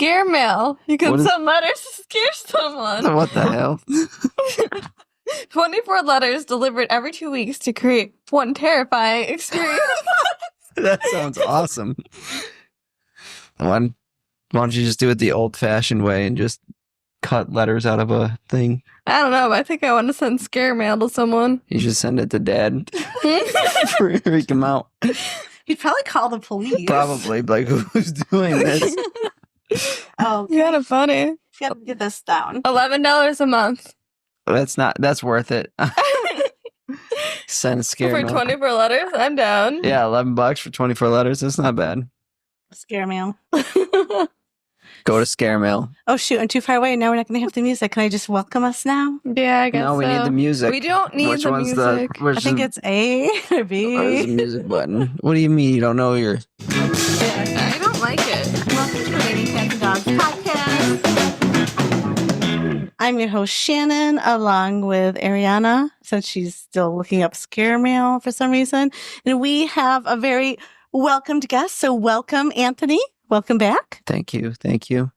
scare mail. You can send letters to scare someone. What the hell? 24 letters delivered every 2 weeks to create one terrifying experience. That sounds awesome. Why don't you just do it the old-fashioned way and just cut letters out of a thing? I don't know, but I think I want to send scare mail to someone. You should send it to Dad. Freak him out. He'd probably call the police. Probably. Like, who's doing this? Oh, You got it funny. you gotta get this down. $11 a month. That's worth it. Send scare For mail. 24 letters, I'm down. Yeah, $11 for 24 letters. That's not bad. Scare mail. Go to scare mail. Oh, shoot. I'm too far away. Now we're not going to have the music. Can I just welcome us now? Yeah, I guess No, we need so. the music. We don't need Which the one's music. I think it's A or B. Where's the music button? What do you mean you don't know your... I don't like it. Welcome to Rating Cats and Dogs podcast. I'm your host, Shannon, along with Arianna, since she's still looking up scare mail for some reason. And we have a very welcomed guest. So welcome, Anthony. Welcome back. Thank you. Thank you.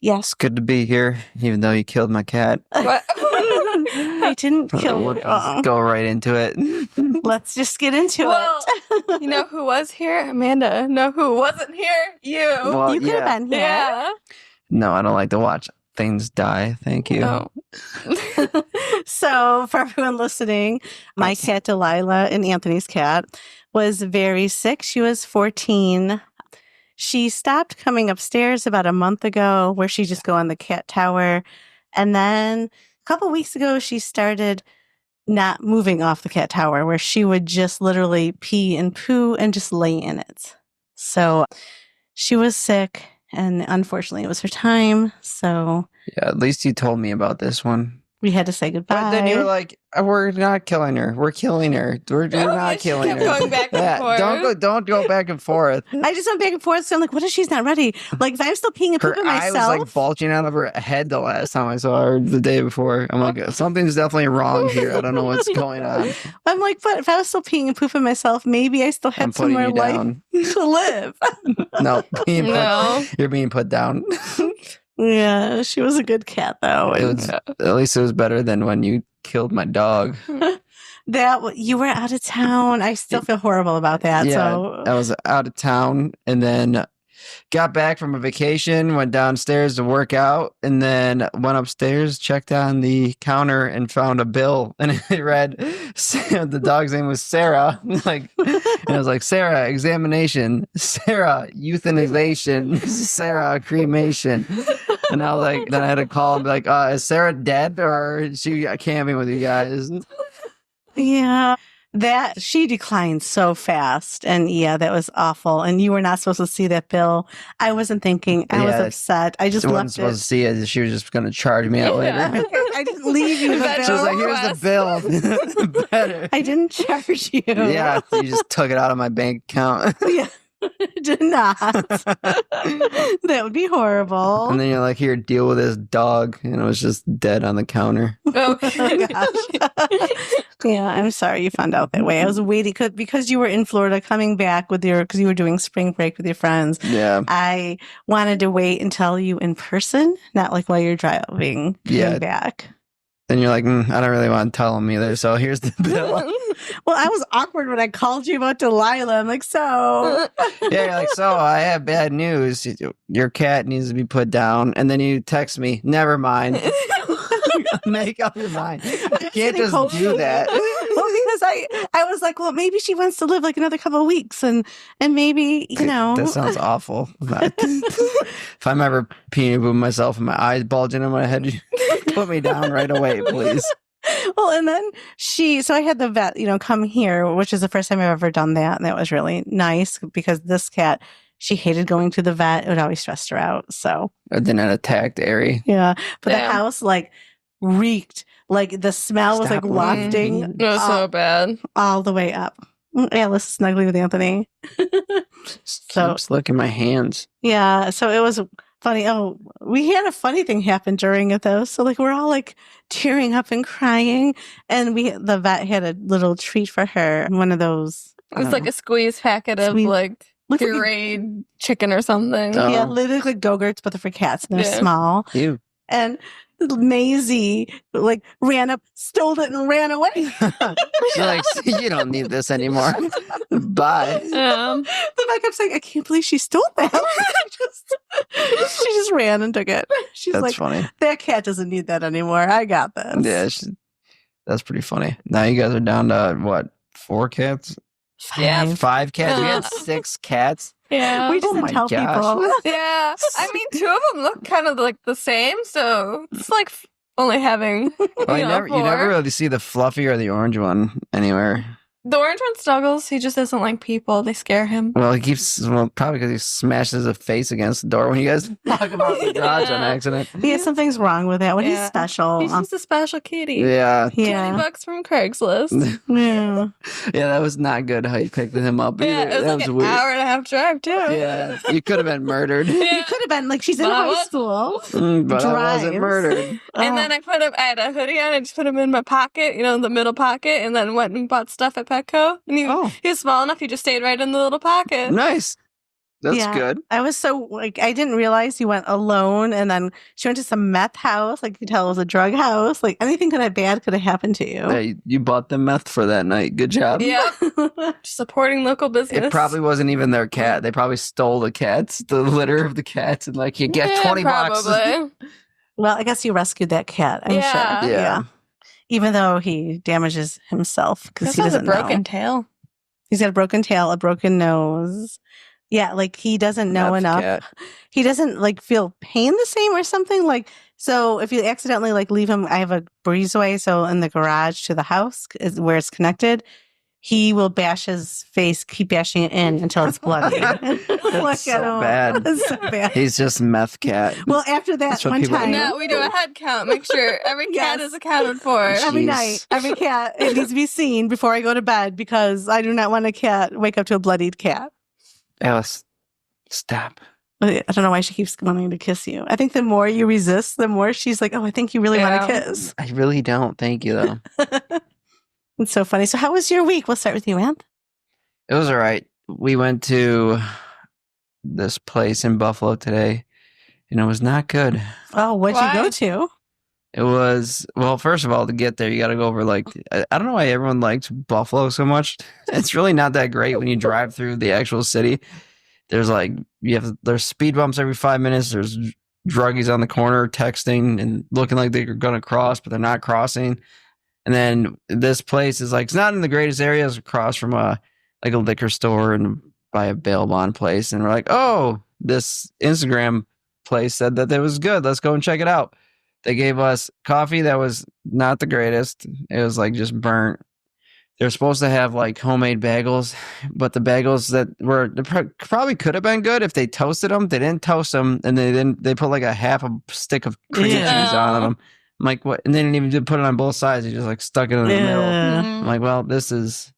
Yes. It's good to be here, even though you killed my cat. What? I didn't kill We'll just go right into it. Let's just get into Well, it. you know who was here? Amanda. No, who wasn't here? You. Well, You could yeah. have been here. Yeah. No, I don't like to watch things die. Thank you. Oh. So, for everyone listening, my cat Delilah and Anthony's cat was very sick. She was 14. She stopped coming upstairs about a month ago, where she just go on the cat tower. And then a couple weeks ago, she started not moving off the cat tower, where she would just literally pee and poo and just lay in it. So she was sick, and unfortunately, it was her time. So Yeah, at least you told me about this one. we had to say goodbye. But then you were like, we're not killing her. We're killing her. We're not She killing kept her. going back and forth. Don't go back and forth. I just went back and forth. So I'm like, what if she's not ready? Like, if I'm still peeing and Her pooping eye myself. was like bulging out of her head the last time I saw her, the day before. I'm like, something's definitely wrong here. I don't know what's going on. I'm like, but if I was still peeing and pooping myself, maybe I still I'm had some putting more you life down. to live. No, No. you're being put down. Yeah, she was a good cat, though. It And was, at least it was better than when you killed my dog. you were out of town. I still feel horrible about that. Yeah, So I was out of town and then got back from a vacation, went downstairs to work out, and then went upstairs, checked on the counter, and found a bill. And it read, the dog's name was Sarah. And I was like, Sarah, examination. Sarah, euthanization. Sarah, cremation. And I was like, then I had to call and be like, is Sarah dead or is she camping with you guys? yeah, that she declined so fast. And yeah, that was awful. And you were not supposed to see that bill. I wasn't thinking. I was Yeah, upset. I just I wasn't left supposed it. to see it. She was just going to charge me out later. I didn't leave you the That's She was bill. like, here's the bill. Better. I didn't charge you. Yeah, you just took it out of my bank account. Yeah. I did not. That would be horrible. And then you're like, here, deal with this dog. And it was just dead on the counter. Oh, gosh. Yeah, I'm sorry you found out that way. I was waiting because you were in Florida coming back because you were doing spring break with your friends. Yeah. I wanted to wait and tell you in person, not like while you're driving Yeah. back. Then you're like, I don't really want to tell him either. So here's the bill. Well, I was awkward when I called you about Delilah. I'm like, so. Yeah, you're like, so I have bad news. Your cat needs to be put down. And then you text me, never mind. Make up your mind. You can't just do that. Well, because I was like, well, maybe she wants to live like another couple of weeks, and maybe That sounds awful. If I'm ever peeing with myself and my eyes bulging in my head, put me down right away, please. Well, and then so I had the vet, come here, which is the first time I've ever done that, and that was really nice because this cat, she hated going to the vet. It would always stress her out. So And then an attacked area. yeah, but Damn. the house reeked. Like the smell was Stop wafting lying. it was so bad. all the way up. Alice snuggling with Anthony. So Just look at my hands. yeah, so it was funny. Oh, we had a funny thing happen during it though. So we're all tearing up and crying, and the vet had a little treat for her. One of those. It was like a squeeze packet of Squeeze- Looks like pureed chicken or something. Oh. yeah, they look like Go-Gurts, but they're for cats. And they're Yeah. small. Ew. And Maisie like ran up, stole it, and ran away. You're like, you don't need this anymore. Bye. Um, The guy kept saying, I can't believe she stole that. she just ran and took it. She's That's like, funny. that cat doesn't need that anymore. I got this. Yeah, that's pretty funny. Now you guys are down to what? 4 cats? Yeah. 5 cats? We had Yeah. 6 cats. yeah. We just Oh my tell gosh. people. Yeah. I mean, 2 of them look kind of like the same, so it's like only having Well, you never 4. really see the fluffy or the orange one anywhere. The orange one struggles. He just doesn't like people. They scare him. Well, probably because he smashes his face against the door when you guys talk about the garage on accident. Yeah, something's wrong with that one. He's Yeah. special. He's just a special kitty. Yeah. yeah. $20 from Craigslist. Yeah. Yeah, that was not good how you picked him up. Yeah, either. it was That like an weird. hour and a half drive too. Yeah, you could have been murdered. You Yeah. could have been like, she's in But I high was- school. But I wasn't Drives. murdered. And then I had a hoodie on. I just put him in my pocket, the middle pocket, and then went and bought stuff at Petco. And he was small enough. He just stayed right in the little pocket. Nice. That's Yeah. good. I was so like, I didn't realize you went alone, and then she went to some meth house. Like, you could tell it was a drug house. Like, anything bad could have happened to you. Hey, you bought the meth for that night. Good job. Yeah, supporting local business. It probably wasn't even their cat. They probably stole the cats, the litter of the cats, and like, you get Yeah, 20 bucks. probably. Well, I guess you rescued that cat. I'm Yeah. sure. Yeah. Even though he damages himself because This he has a doesn't broken know. tail. He's got a broken tail, a broken nose. Yeah, like he doesn't know Meth enough. cat. He doesn't like feel pain the same or something. Like, so if you accidentally like leave him, I have a breezeway, so in the garage to the house is where it's connected. He will bash his face, keep bashing it in until it's bloody. Look so at him. bad. It's so bad. He's just meth cat. Well, after that That's what one people time, No, we do a head count. Make sure every cat Yes. is accounted for. every Jeez. night, every cat, it needs to be seen before I go to bed because I do not want a cat wake up to a bloodied cat. Alice, stop. I don't know why she keeps wanting to kiss you. I think the more you resist, the more she's like, oh, I think you really want to Yeah. kiss. I really don't. Thank you, though. It's so funny. So how was your week? We'll start with you, Anth. It was all right. We went to this place in Buffalo today, and it was not good. Oh, what'd Why? you go to? It was, well, first of all, to get there, you got to go over I don't know why everyone likes Buffalo so much. It's really not that great when you drive through the actual city. There's there's speed bumps every 5 minutes. There's druggies on the corner texting and looking like they're going to cross, but they're not crossing. And then this place is it's not in the greatest area. It's across from a liquor store and by a bail bond place. And we're like, oh, this Instagram place said that it was good. Let's go and check it out. They gave us coffee that was not the greatest. It was just burnt. They're supposed to have homemade bagels, but the bagels that probably could have been good if they toasted them. They didn't toast them, and they put a half a stick of cream Yeah. cheese on them. I'm like, what? And they didn't even put it on both sides. They just stuck it in the middle. Yeah. I'm like, well, this was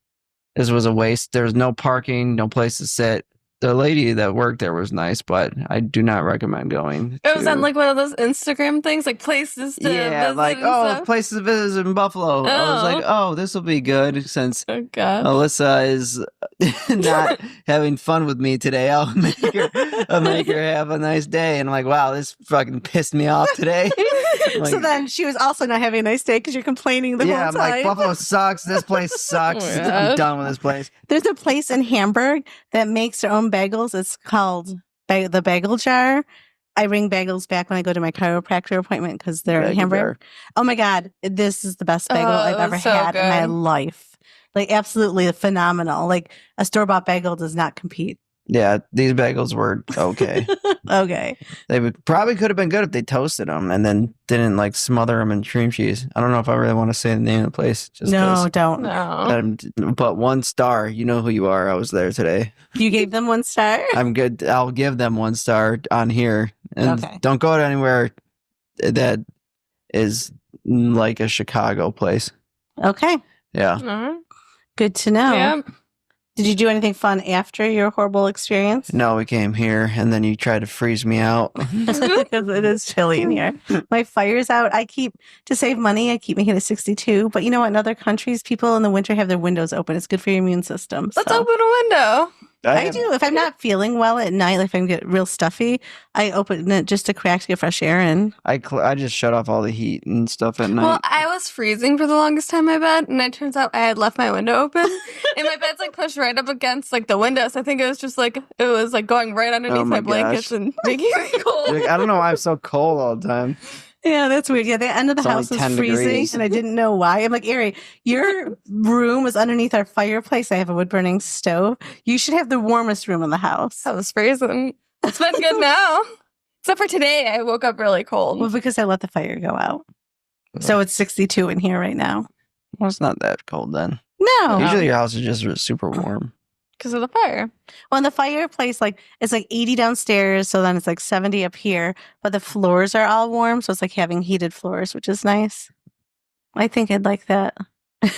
a waste. There's no parking, no place to sit. The lady that worked there was nice, but I do not recommend going. It was to- on one of those Instagram things, like places to yeah, visit and stuff. places to visit in Buffalo. I was like, oh, this will be good since Oh god. Alyssa is not having fun with me today. I'll make her have a nice day. And I'm like, wow, this fucking pissed me off today. I'm So like, then she was also not having a nice day because you're complaining the yeah, whole I'm time. like, Buffalo sucks. This place sucks. Oh, I'm yeah. done with this place. There's a place in Hamburg that makes their own bagels. It's called the Bagel Jar. I bring bagels back when I go to my chiropractor appointment because they're in Bagel Hamburg. jar. Oh my God, this is the best bagel Oh, I've it ever was so had in my good. life. Absolutely phenomenal. A store-bought bagel does not compete. Yeah, these bagels were okay. Okay. They probably could have been good if they toasted them and then didn't smother them in cream cheese. I don't know if I really want to say the name of the place. Just No, 'cause. don't. No. But 1 star. You know who you are. I was there today. You gave them 1 star? I'm good. I'll give them 1 star on here. And Okay. don't go to anywhere that is like a Chicago place. Okay. Yeah. Uh-huh. Good to know. Yeah. Did you do anything fun after your horrible experience? No, we came here and then you tried to freeze me out. Because it is chilly in here. My fire's out. To save money, I keep making it 62. But you know what? In other countries, people in the winter have their windows open. It's good for your immune system. Let's so. open a window. I do. If I'm not feeling well at night, like if I get real stuffy, I open it just a crack to get fresh air in. I just shut off all the heat and stuff at night. Well, I was freezing for the longest time in my bed, and it turns out I had left my window open, and my bed's like pushed right up against like the window. So I think it was just like it was like going right underneath my blankets and making it cold. Like, I don't know why I'm so cold all the time. Yeah, that's weird. Yeah, the end of the house was freezing, degrees. and I didn't know why. I'm like, Ari, your room was underneath our fireplace. I have a wood-burning stove. You should have the warmest room in the house. I was freezing. It's been good now. Except for today, I woke up really cold. Well, because I let the fire go out. So it's 62 in here right now. Well, it's not that cold then. No. Usually your house is just super warm. Because of the fire. Well, in the fireplace, like it's like 80 downstairs, so then it's like 70 up here. But the floors are all warm, so it's like having heated floors, which is nice. I think I'd like that.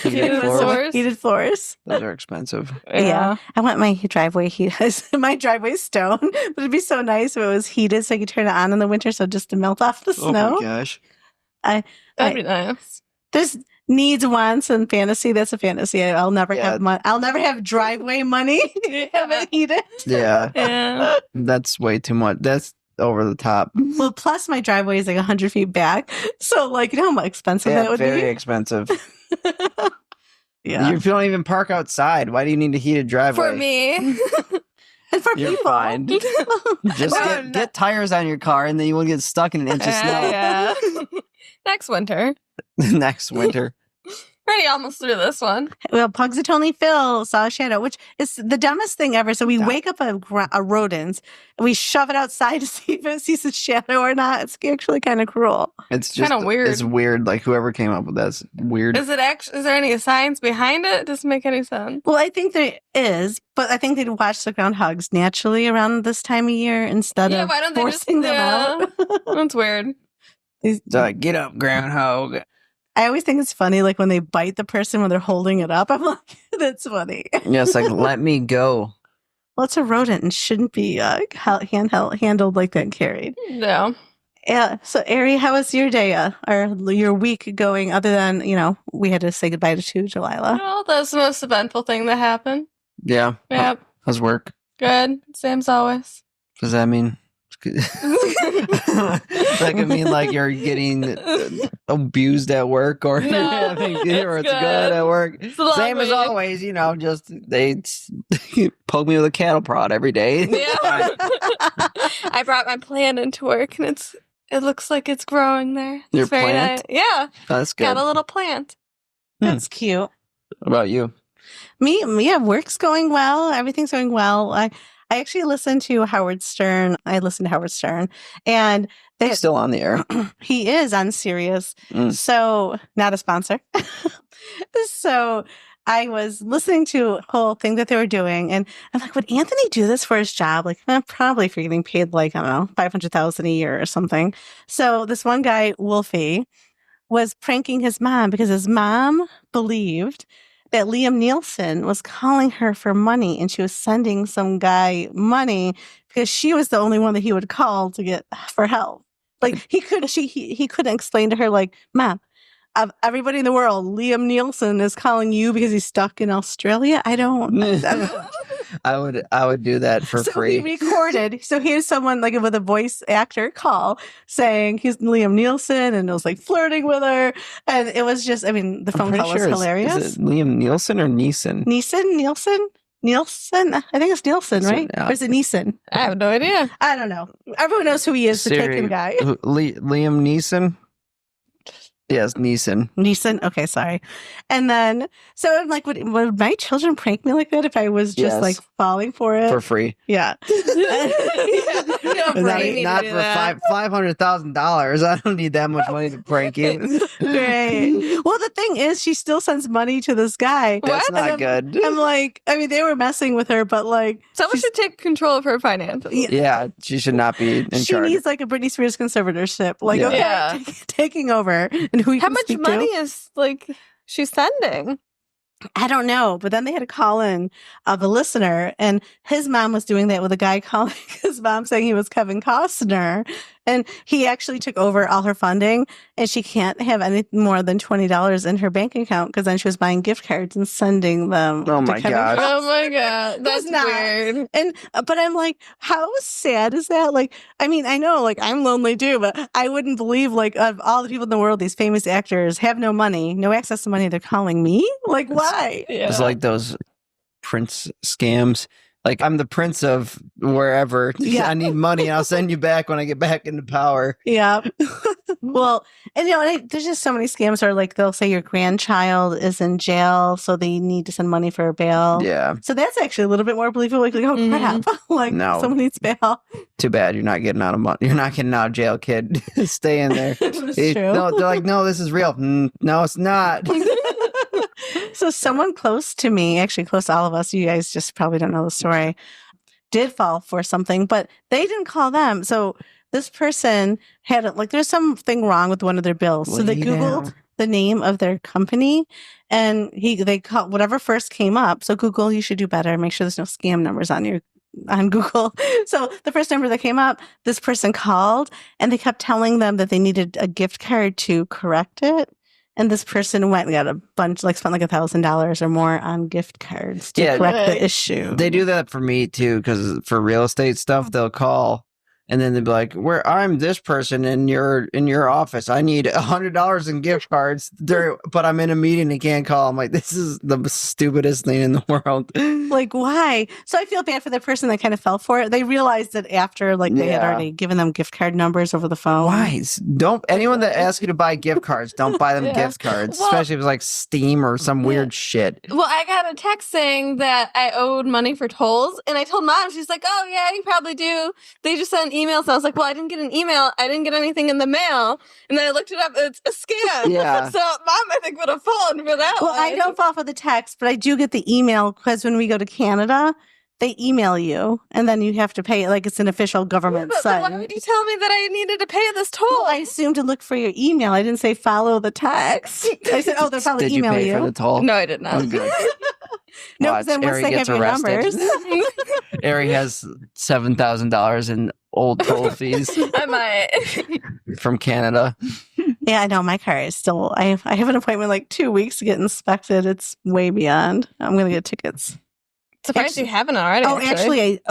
Heated floors? Heated floors. Those are expensive. Yeah. I want my driveway heated. My driveway's stone, but it'd be so nice if it was heated so I could turn it on in the winter so just to melt off the snow. Oh my gosh. That'd be nice. There's needs, wants, and fantasy. That's a fantasy. I'll never have I'll never have driveway money to have it heated. Yeah. Yeah. That's way too much. That's over the top. Well, plus my driveway is like 100 feet back. So, like, you know how expensive that would very be? expensive. Yeah. You don't even park outside. Why do you need a heated driveway? For me. And for You're people. fine. Just get tires on your car and then you won't get stuck in an inch of snow. Yeah. Next winter. Next winter. Already almost through this one. Well, Punxsutawney Phil saw a shadow, which is the dumbest thing ever. So we wake up a rodent and we shove it outside to see if it sees a shadow or not. It's actually kind of cruel. It's just kind of weird. It's weird. Like whoever came up with that's weird. Is it actually? Is there any science behind it? It doesn't make any sense. Well, I think there is, but I think they'd watch the groundhogs naturally around this time of year instead of why don't they forcing them out. That's weird. So like, get up, groundhog. I always think it's funny, like when they bite the person when they're holding it up. I'm like, that's funny. Yeah, it's like, let me go. Well, it's a rodent and shouldn't be handled like that and carried. No. Yeah. So, Ari, how was your day or your week going other than, we had to say goodbye to Delilah? Well, that's the most eventful thing that happened. Yeah. Yep. How's work? Good. Same as always. Does that mean? That could mean like you're getting abused at work or, No, or it's good at work. Same as always, just they poke me with a cattle prod every day. Yeah. I brought my plant into work and it looks like it's growing there. It's Your very plant? nice. Yeah. That's good. Got a little plant. That's cute. What about you? Me, yeah, work's going well. Everything's going well. I actually listened to Howard Stern. And He's still on the air. He is on Sirius. So, not a sponsor. So, I was listening to a whole thing that they were doing. And I'm like, would Anthony do this for his job? Like, probably if you're getting paid like, I don't know, $500,000 a year or something. So, this one guy, Wolfie, was pranking his mom because his mom believed that Liam Neeson was calling her for money and she was sending some guy money because she was the only one that he would call to get for help. Like he couldn't explain to her, like, Mom, of everybody in the world, Liam Neeson is calling you because he's stuck in Australia. I don't. I would do that for free. So he recorded. So here's someone like with a voice actor call saying he's Liam Neeson and it was like flirting with her. And it was just, the phone call was hilarious. Is it Liam Neeson or Neeson? Nielsen? I think it's Nielsen, right? Yeah. Or is it Neeson? I have no idea. I don't know. Everyone knows who he is, the taken guy. Liam Neeson? Yes, Neeson. Neeson? Okay, sorry. And then, so I'm like, would my children prank me like that if I was just like falling for it? For free. Yeah. Right. Not for $500,000. I don't need that much money to prank you. Right. Well, the thing is, she still sends money to this guy. That's not good. I'm like, they were messing with her, but like, someone should take control of her finances. Yeah, she should not be in charge. She needs like a Britney Spears conservatorship. Like, taking over. And who you How much money is like she's sending? I don't know, but then they had a call in of a listener, and his mom was doing that with a guy calling his mom saying he was Kevin Costner, And he actually took over all her funding, and she can't have any more than $20 in her bank account because then she was buying gift cards and sending them. Oh my gosh. Oh my God. That's weird. And but I'm like, how sad is that? Like, I mean, I know, like, I'm lonely too, but I wouldn't believe, like, of all the people in the world, these famous actors have no money, no access to money. They're calling me? Like, why? It's like those prince scams. Like, I'm the prince of wherever. I need money. I'll send you back when I get back into power. Yeah. Well, and there's just so many scams where, like, they'll say your grandchild is in jail, so they need to send money for a bail. Yeah. So that's actually a little bit more believable. Like, oh crap! Like, no, someone needs bail. Too bad you're not getting out of money. You're not getting out of jail, kid. Stay in there. It's true. No, they're like, no, this is real. No, it's not. So someone close to me, actually close to all of us, you guys just probably don't know the story, did fall for something, but they didn't call them. So this person had, like, there's something wrong with one of their bills. So they Googled the name of their company, and they called whatever first came up. So Google, you should do better. Make sure there's no scam numbers on Google. So the first number that came up, this person called, and they kept telling them that they needed a gift card to correct it. And this person went and got a bunch, like, spent like $1,000 or more on gift cards to correct the issue. They do that for me too, because for real estate stuff, they'll call and then they'll be like, I'm this person in your office. I need $100 in gift cards. But I'm in a meeting and can't call. I'm like, this is the stupidest thing in the world. Like, why? So I feel bad for the person that kind of fell for it. They realized that after, like, they had already given them gift card numbers over the phone. Why? Anyone that asks you to buy gift cards, don't buy them gift cards, especially if it's like Steam or some weird shit. Well, I got a text saying that I owed money for tolls, and I told Mom. She's like, oh yeah, you probably do. They just sent emails. And I was like, well, I didn't get an email. I didn't get anything in the mail. And then I looked it up. It's a scam. Yeah. So Mom, I think, would have fallen for that Well, one. I don't fall for the text, but I do get the email because when we go to Canada, they email you, and then you have to pay it like it's an official government site. Why would you tell me that I needed to pay this toll? Well, I assumed to look for your email. I didn't say follow the text. I said, oh, they'll probably Did you email pay for the toll? No, I did not. Oh, good. No, because then once Ari they gets have your arrested. numbers. Ari has $7,000 in old toll fees I might. from Canada. Yeah, I know. My car is still, I have an appointment like 2 weeks to get inspected. It's way beyond. I'm going to get tickets. Surprised you haven't already.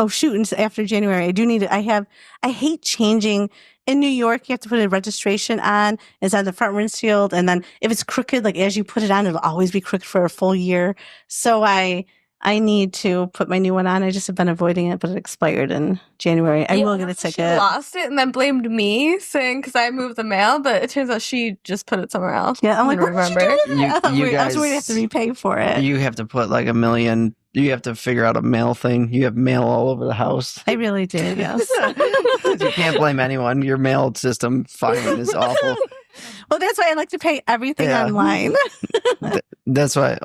Shoot. After January, I do need it. I hate changing. In New York, you have to put a registration on. It's on the front windshield. And then if it's crooked, like as you put it on, it'll always be crooked for a full year. So I need to put my new one on. I just have been avoiding it, but it expired in January. I will get a ticket. She lost it and then blamed me, saying because I moved the mail, but it turns out she just put it somewhere else. Yeah, I'm like, what did you do? You guys, I have to repay for it. You have to put like $1 million. You have to figure out a mail thing. You have mail all over the house. I really did, yes. You can't blame anyone. Your mail system finding is awful. Well, that's why I like to pay everything online. That's why,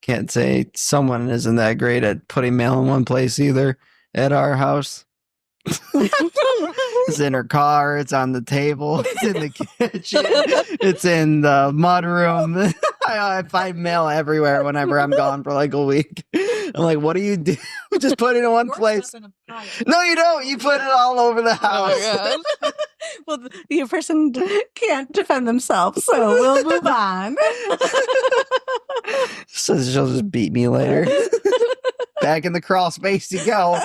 can't say someone isn't that great at putting mail in one place either at our house. It's in her car. It's on the table. It's in the kitchen. It's in the mudroom. I find mail everywhere whenever I'm gone for like a week. I'm like, what do you do? Just put it in one place. No, you don't. You put it all over the house. Oh my God. Well, your person can't defend themselves, so we'll move on. So she'll just beat me later. Back in the crawl space you go.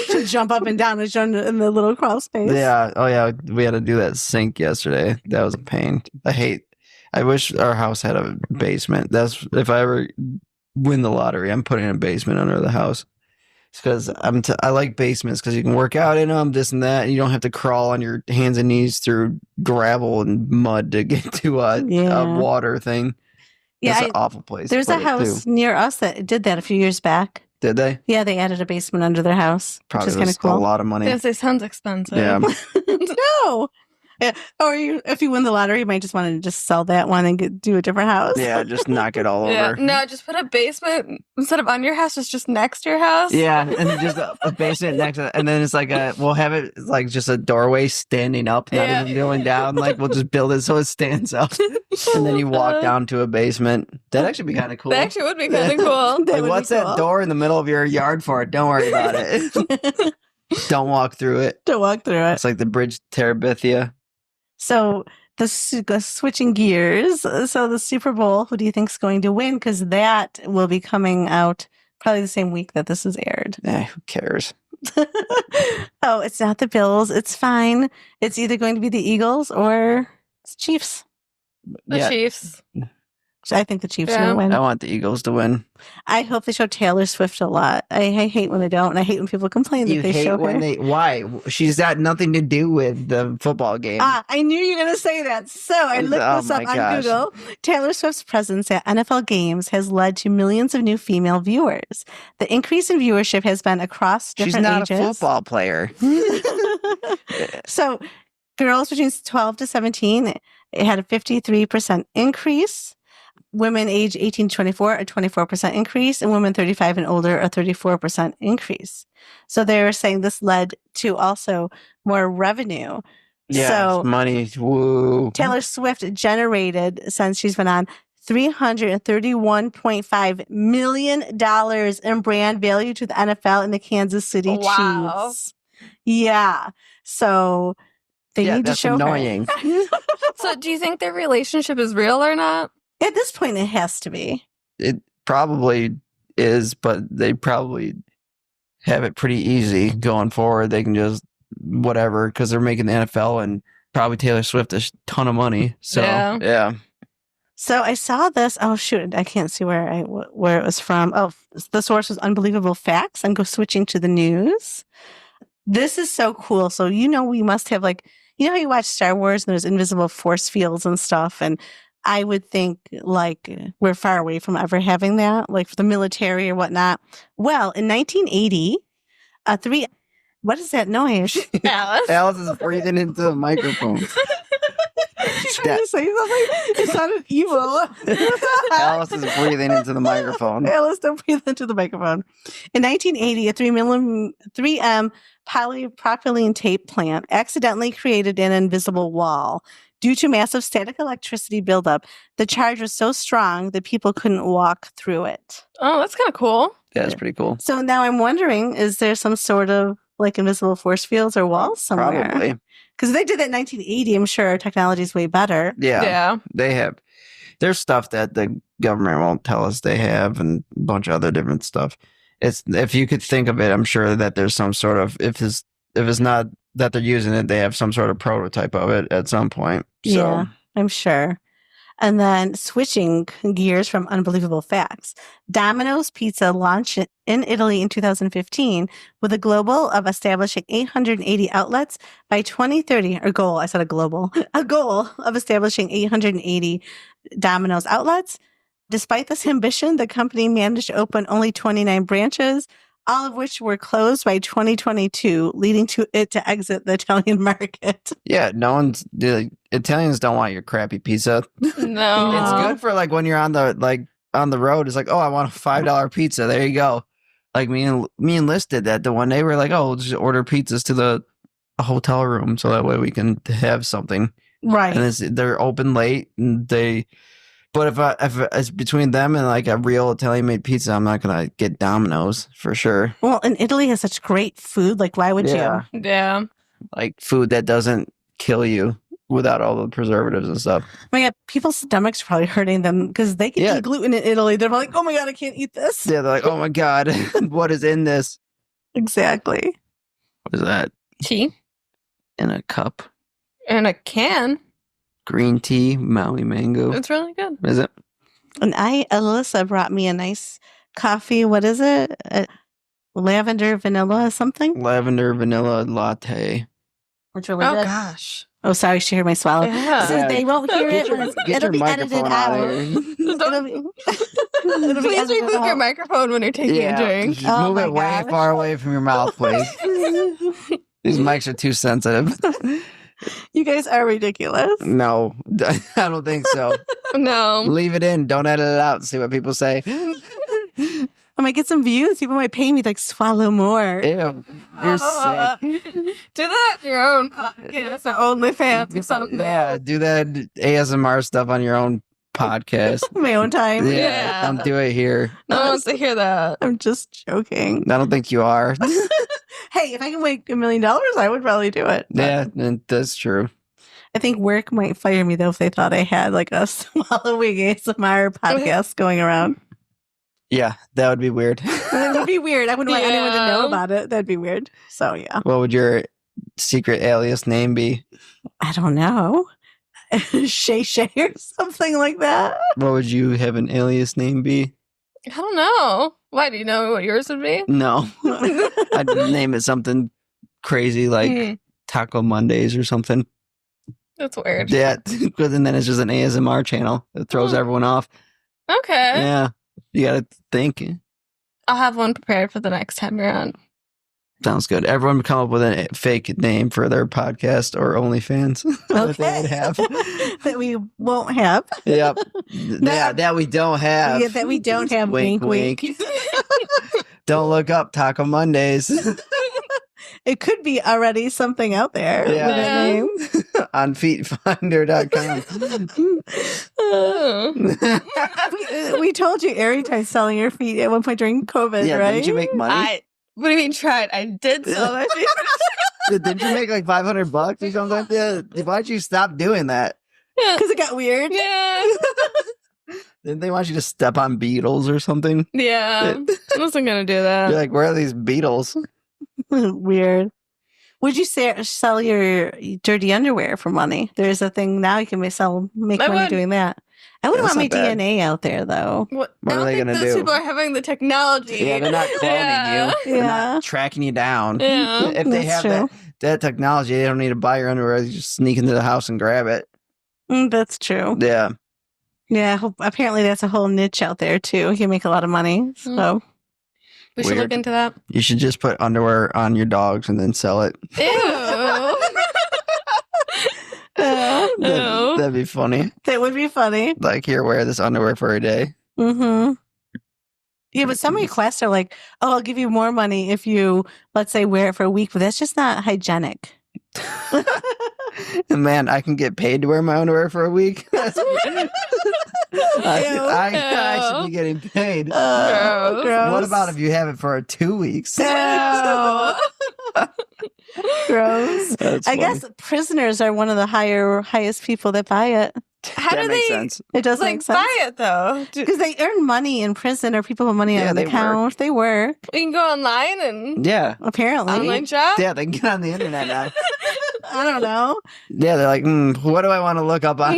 She'll jump up and down in the little crawl space. Yeah. Oh, yeah. We had to do that sink yesterday. That was a pain. I wish our house had a basement. That's if I ever win the lottery, I'm putting a basement under the house. It's because I like basements because you can work out in them, this and that. And you don't have to crawl on your hands and knees through gravel and mud to get to a water thing. Yeah, it's an awful place. There's a house near us that did that a few years back. Did they? Yeah, they added a basement under their house. Probably which is kind of cool. A lot of money. Yes, it sounds expensive. Yeah. No. Yeah. Or if you win the lottery, you might just want to just sell that one and do a different house. Yeah, just knock it all over. No, just put a basement instead of on your house, it's just next to your house. Yeah, and just a basement next to it. And then it's like we'll have it like just a doorway standing up, not even going down. Like we'll just build it so it stands up. And then you walk down to a basement. That'd actually be kind of cool. That actually would be kind of cool. Like, what's that door in the middle of your yard for? Don't worry about it. Don't walk through it. Don't walk through it. It's like the bridge to Terabithia. So switching gears. So the Super Bowl, who do you think is going to win? Because that will be coming out probably the same week that this is aired. Who cares? Oh, it's not the Bills. It's fine. It's either going to be the Eagles or it's Chiefs. The Chiefs. I think the Chiefs are Yeah. going to win. I want the Eagles to win. I hope they show Taylor Swift a lot. I hate when they don't, and I hate when people complain that You they hate show when her. why? She's got nothing to do with the football game. I knew you were going to say that. So I looked Oh this up my on gosh. Google. Taylor Swift's presence at NFL games has led to millions of new female viewers. The increase in viewership has been across She's different not ages. a football player. So girls between 12 to 17, it had a 53% increase. Women age 18 to 24, a 24% increase, and women 35 and older, a 34% increase. So they were saying this led to also more revenue. Yeah, So money. Woo. Taylor Swift generated, since she's been on, $331.5 million in brand value to the NFL and the Kansas City Wow. Chiefs. Yeah. So they need to that's show annoying. her. So do you think their relationship is real or not? At this point, it has to be. It probably is, but they probably have it pretty easy going forward. They can just whatever because they're making the NFL and probably Taylor Swift a ton of money. So yeah. So I saw this. Oh shoot, I can't see where it was from. Oh, the source was Unbelievable Facts. I'm switching to the news. This is so cool. So we must have how you watch Star Wars and there's invisible force fields and stuff, and I would think we're far away from ever having that, like for the military or whatnot. Well, in 1980, what is that noise? Alice. Alice is breathing into the microphone. She's trying to say something. It sounded evil. Alice is breathing into the microphone. Alice, don't breathe into the microphone. In 1980, a 3M polypropylene tape plant accidentally created an invisible wall. Due to massive static electricity buildup, the charge was so strong that people couldn't walk through it. Oh, that's kind of cool. Yeah, it's pretty cool. So now I'm wondering, is there some sort of invisible force fields or walls somewhere? Probably. Because if they did that in 1980, I'm sure our technology is way better. Yeah. They have. There's stuff that the government won't tell us they have and a bunch of other different stuff. If you could think of it, I'm sure that there's some sort of, if it's not that they're using it, they have some sort of prototype of it at some point. So. Yeah, I'm sure. And then switching gears from Unbelievable Facts, Domino's Pizza launched in Italy in 2015 with a goal of establishing 880 outlets by 2030, a goal of establishing 880 Domino's outlets. Despite this ambition, the company managed to open only 29 branches, all of which were closed by 2022, leading to it to exit the Italian market. Yeah, the Italians don't want your crappy pizza. No. It's good for when you're on the road. It's oh, I want a $5 pizza. There you go. Me and Liz did that. The one day we were we'll just order pizzas to the hotel room so that way we can have something. Right. And they're open late and but if it's between them and a real Italian made pizza, I'm not gonna get Domino's for sure. Well, and Italy has such great food. Why would you? Yeah. Food that doesn't kill you without all the preservatives and stuff. Oh my God, people's stomachs are probably hurting them because they can eat gluten in Italy. They're like, oh my God, I can't eat this. Yeah, they're oh my God, what is in this? Exactly. What is that? Tea. In a cup. In a can. Green tea, Maui mango. It's really good. Is it? And Alyssa brought me a nice coffee. What is it? Lavender vanilla something? Lavender vanilla latte. It's really Oh good. gosh. Oh, sorry, she heard my swallow. Yeah. So they won't hear it. Get It'll your be edited microphone out. out of here. It'll be Please edited remove your out. microphone when you're taking a drink. Just Oh move my it way gosh. far away from your mouth, please. These mics are too sensitive. You guys are ridiculous. No, I don't think so. No. Leave it in. Don't edit it out and see what people say. I might get some views. People might pay me swallow more. Ew, you're sick. Do that on your own podcast or OnlyFans or something. Yeah, do that ASMR stuff on your own podcast. My own time. Yeah, don't do it here. No one wants to hear that. I'm just joking. I don't think you are. Hey, if I can make $1 million, I would probably do it. But Yeah, that's true. I think work might fire me though if they thought I had like a swallowing ASMR podcast going around. Yeah, that would be weird. It would be weird. I wouldn't want anyone to know Yeah. about it. That'd be weird. So yeah, What would your secret alias name be? I don't know. Shay Shay or something like that. What would you have an alias name be? I don't know. Why do you know what yours would be? No. I'd name it something crazy like Hmm, Taco Mondays or something. that's weird. Yeah, because then it's just an ASMR channel. It throws Oh. everyone off. Okay. Yeah, you got to think. I'll have one prepared for the next time you're on. Sounds good. Everyone would come up with a fake name for their podcast or OnlyFans that they Okay. would have. That we won't have. Yep. Yeah, that we don't have. Yeah, that we don't have. Wink, wink. Don't look up Taco Mondays. It could be already something out there with Yeah. that name. On feetfinder.com. Oh. We told you Ari tried selling her feet at one point during COVID, Yeah, right? didn't you make money? What do you mean tried? I did sell my feet. Didn't you make like $500 or something? Yeah. Why'd you stop doing that? Because it got weird. Yeah. Didn't they want you to step on beetles or something? Yeah. I wasn't going to do that. You're like, where are these beetles? Weird. Would you sell your dirty underwear for money? There's a thing now you can make I money would. doing that. I wouldn't That's want my not bad. DNA out there though. What What I are don't they think gonna those do? people are having the technology. Yeah, they're not cloning Yeah. you. They're Yeah. not tracking you down. Yeah. If they That's have true. that technology, they don't need to buy your underwear. You just sneak into the house and grab it. That's true. Yeah. Yeah. Apparently that's a whole niche out there too. You can make a lot of money. So We should look Weird. into that. You should just put underwear on your dogs and then sell it. Ew. Ew. That'd be funny. that would be funny. Like, here, wear this underwear for a day. Mm-hmm. Yeah, but some requests are like, oh, I'll give you more money if you, let's say, wear it for a week, but that's just not hygienic. And man, I can get paid to wear my underwear for a week. I should be getting paid. Gross. What about if you have it for 2 weeks? No. Gross. That's I funny. guess prisoners are one of the highest people that buy it. How that do makes they sense. It does like make sense. buy it though? Because they earn money in prison, or people have money Yeah, on they the account. They work, You can go online and Yeah. apparently. online job. Yeah, they can get on the internet now. I don't know. Yeah, they're like, what do I want to look up on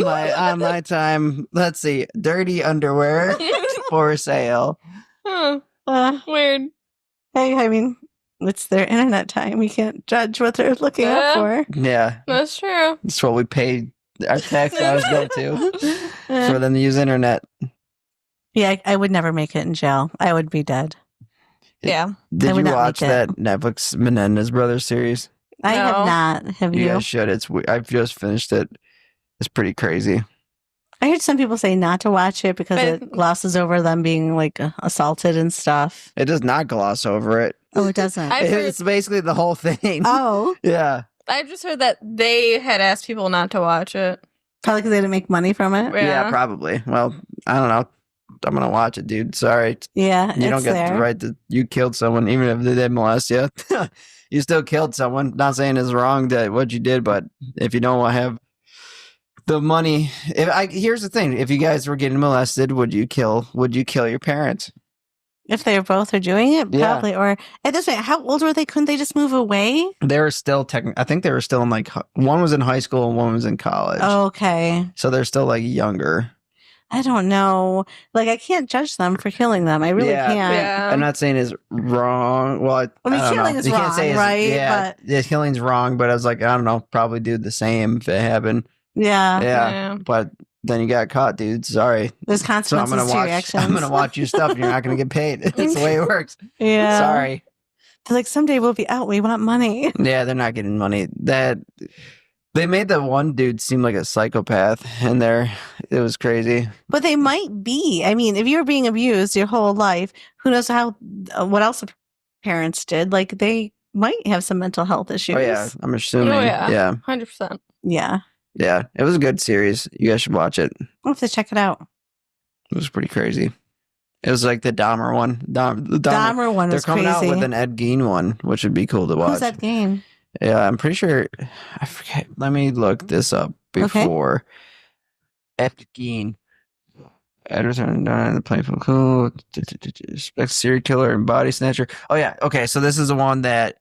my time? Let's see, dirty underwear for sale. Huh, Hey, weird. I mean, it's their internet time. We can't judge what they're looking up Yeah. for. Yeah, That's true. that's what we pay our tax dollars go to for them to use internet. Yeah, I would never make it in jail. I would be dead. Yeah. Did would you not watch make it. that Netflix Menendez Brothers series? I have No. not. Have You you? guys should. I've just finished it. It's pretty crazy. I heard some people say not to watch it because But- it glosses over them being like assaulted and stuff. It does not gloss over it. Oh, it doesn't. I've heard- It's basically the whole thing. Oh, Yeah. I've just heard that they had asked people not to watch it. probably because they didn't make money from it. Yeah, probably. Well, I don't know. I'm gonna watch it, dude. Sorry. Yeah, You don't it's get there. the right to you killed someone, even if they did molest you. You still killed someone. Not saying it's wrong that what you did, but if you don't have the money, here's the thing: if you guys were getting molested, would you kill your parents? If they both are doing it, Yeah. probably. Or at this point, how old were they? Couldn't they just move away? They were still I think they were still in like one was in high school and one was in college. Okay. So they're still like younger. I don't know. Like, I can't judge them for killing them. I really Yeah. can't. Yeah. I'm not saying it's wrong. Well, I mean, don't killing know. is You can't wrong, say it's- right? Yeah, yeah, killing's wrong. But I was like, I don't know, probably do the same if it happened. Yeah. Yeah, but then you got caught, dude. Sorry. There's So I'm consequences gonna to your watch. actions. I'm gonna watch your stuff. And you're not gonna get paid. That's the way it works. Yeah. Sorry. They're like, someday we'll be out. We want money. Yeah, they're not getting money. They made the one dude seem like a psychopath, and it was crazy. But they might be. I mean, if you're being abused your whole life, who knows what else the parents did? Like, they might have some mental health issues. Oh yeah, I'm assuming. Oh, yeah. yeah, 100%. Yeah. yeah. It was a good series. You guys should watch it. I'll have to check it out. It was pretty crazy. It was like the Dahmer one. The Dahmer one They're was coming crazy. out with an Ed Gein one, which would be cool to watch. Who's that game? Yeah, I'm pretty sure. I forget. Let me look this up before. Ed Gein. Edwardson done the playful cool. Serial killer and body snatcher. Oh yeah. Okay, so this is the one that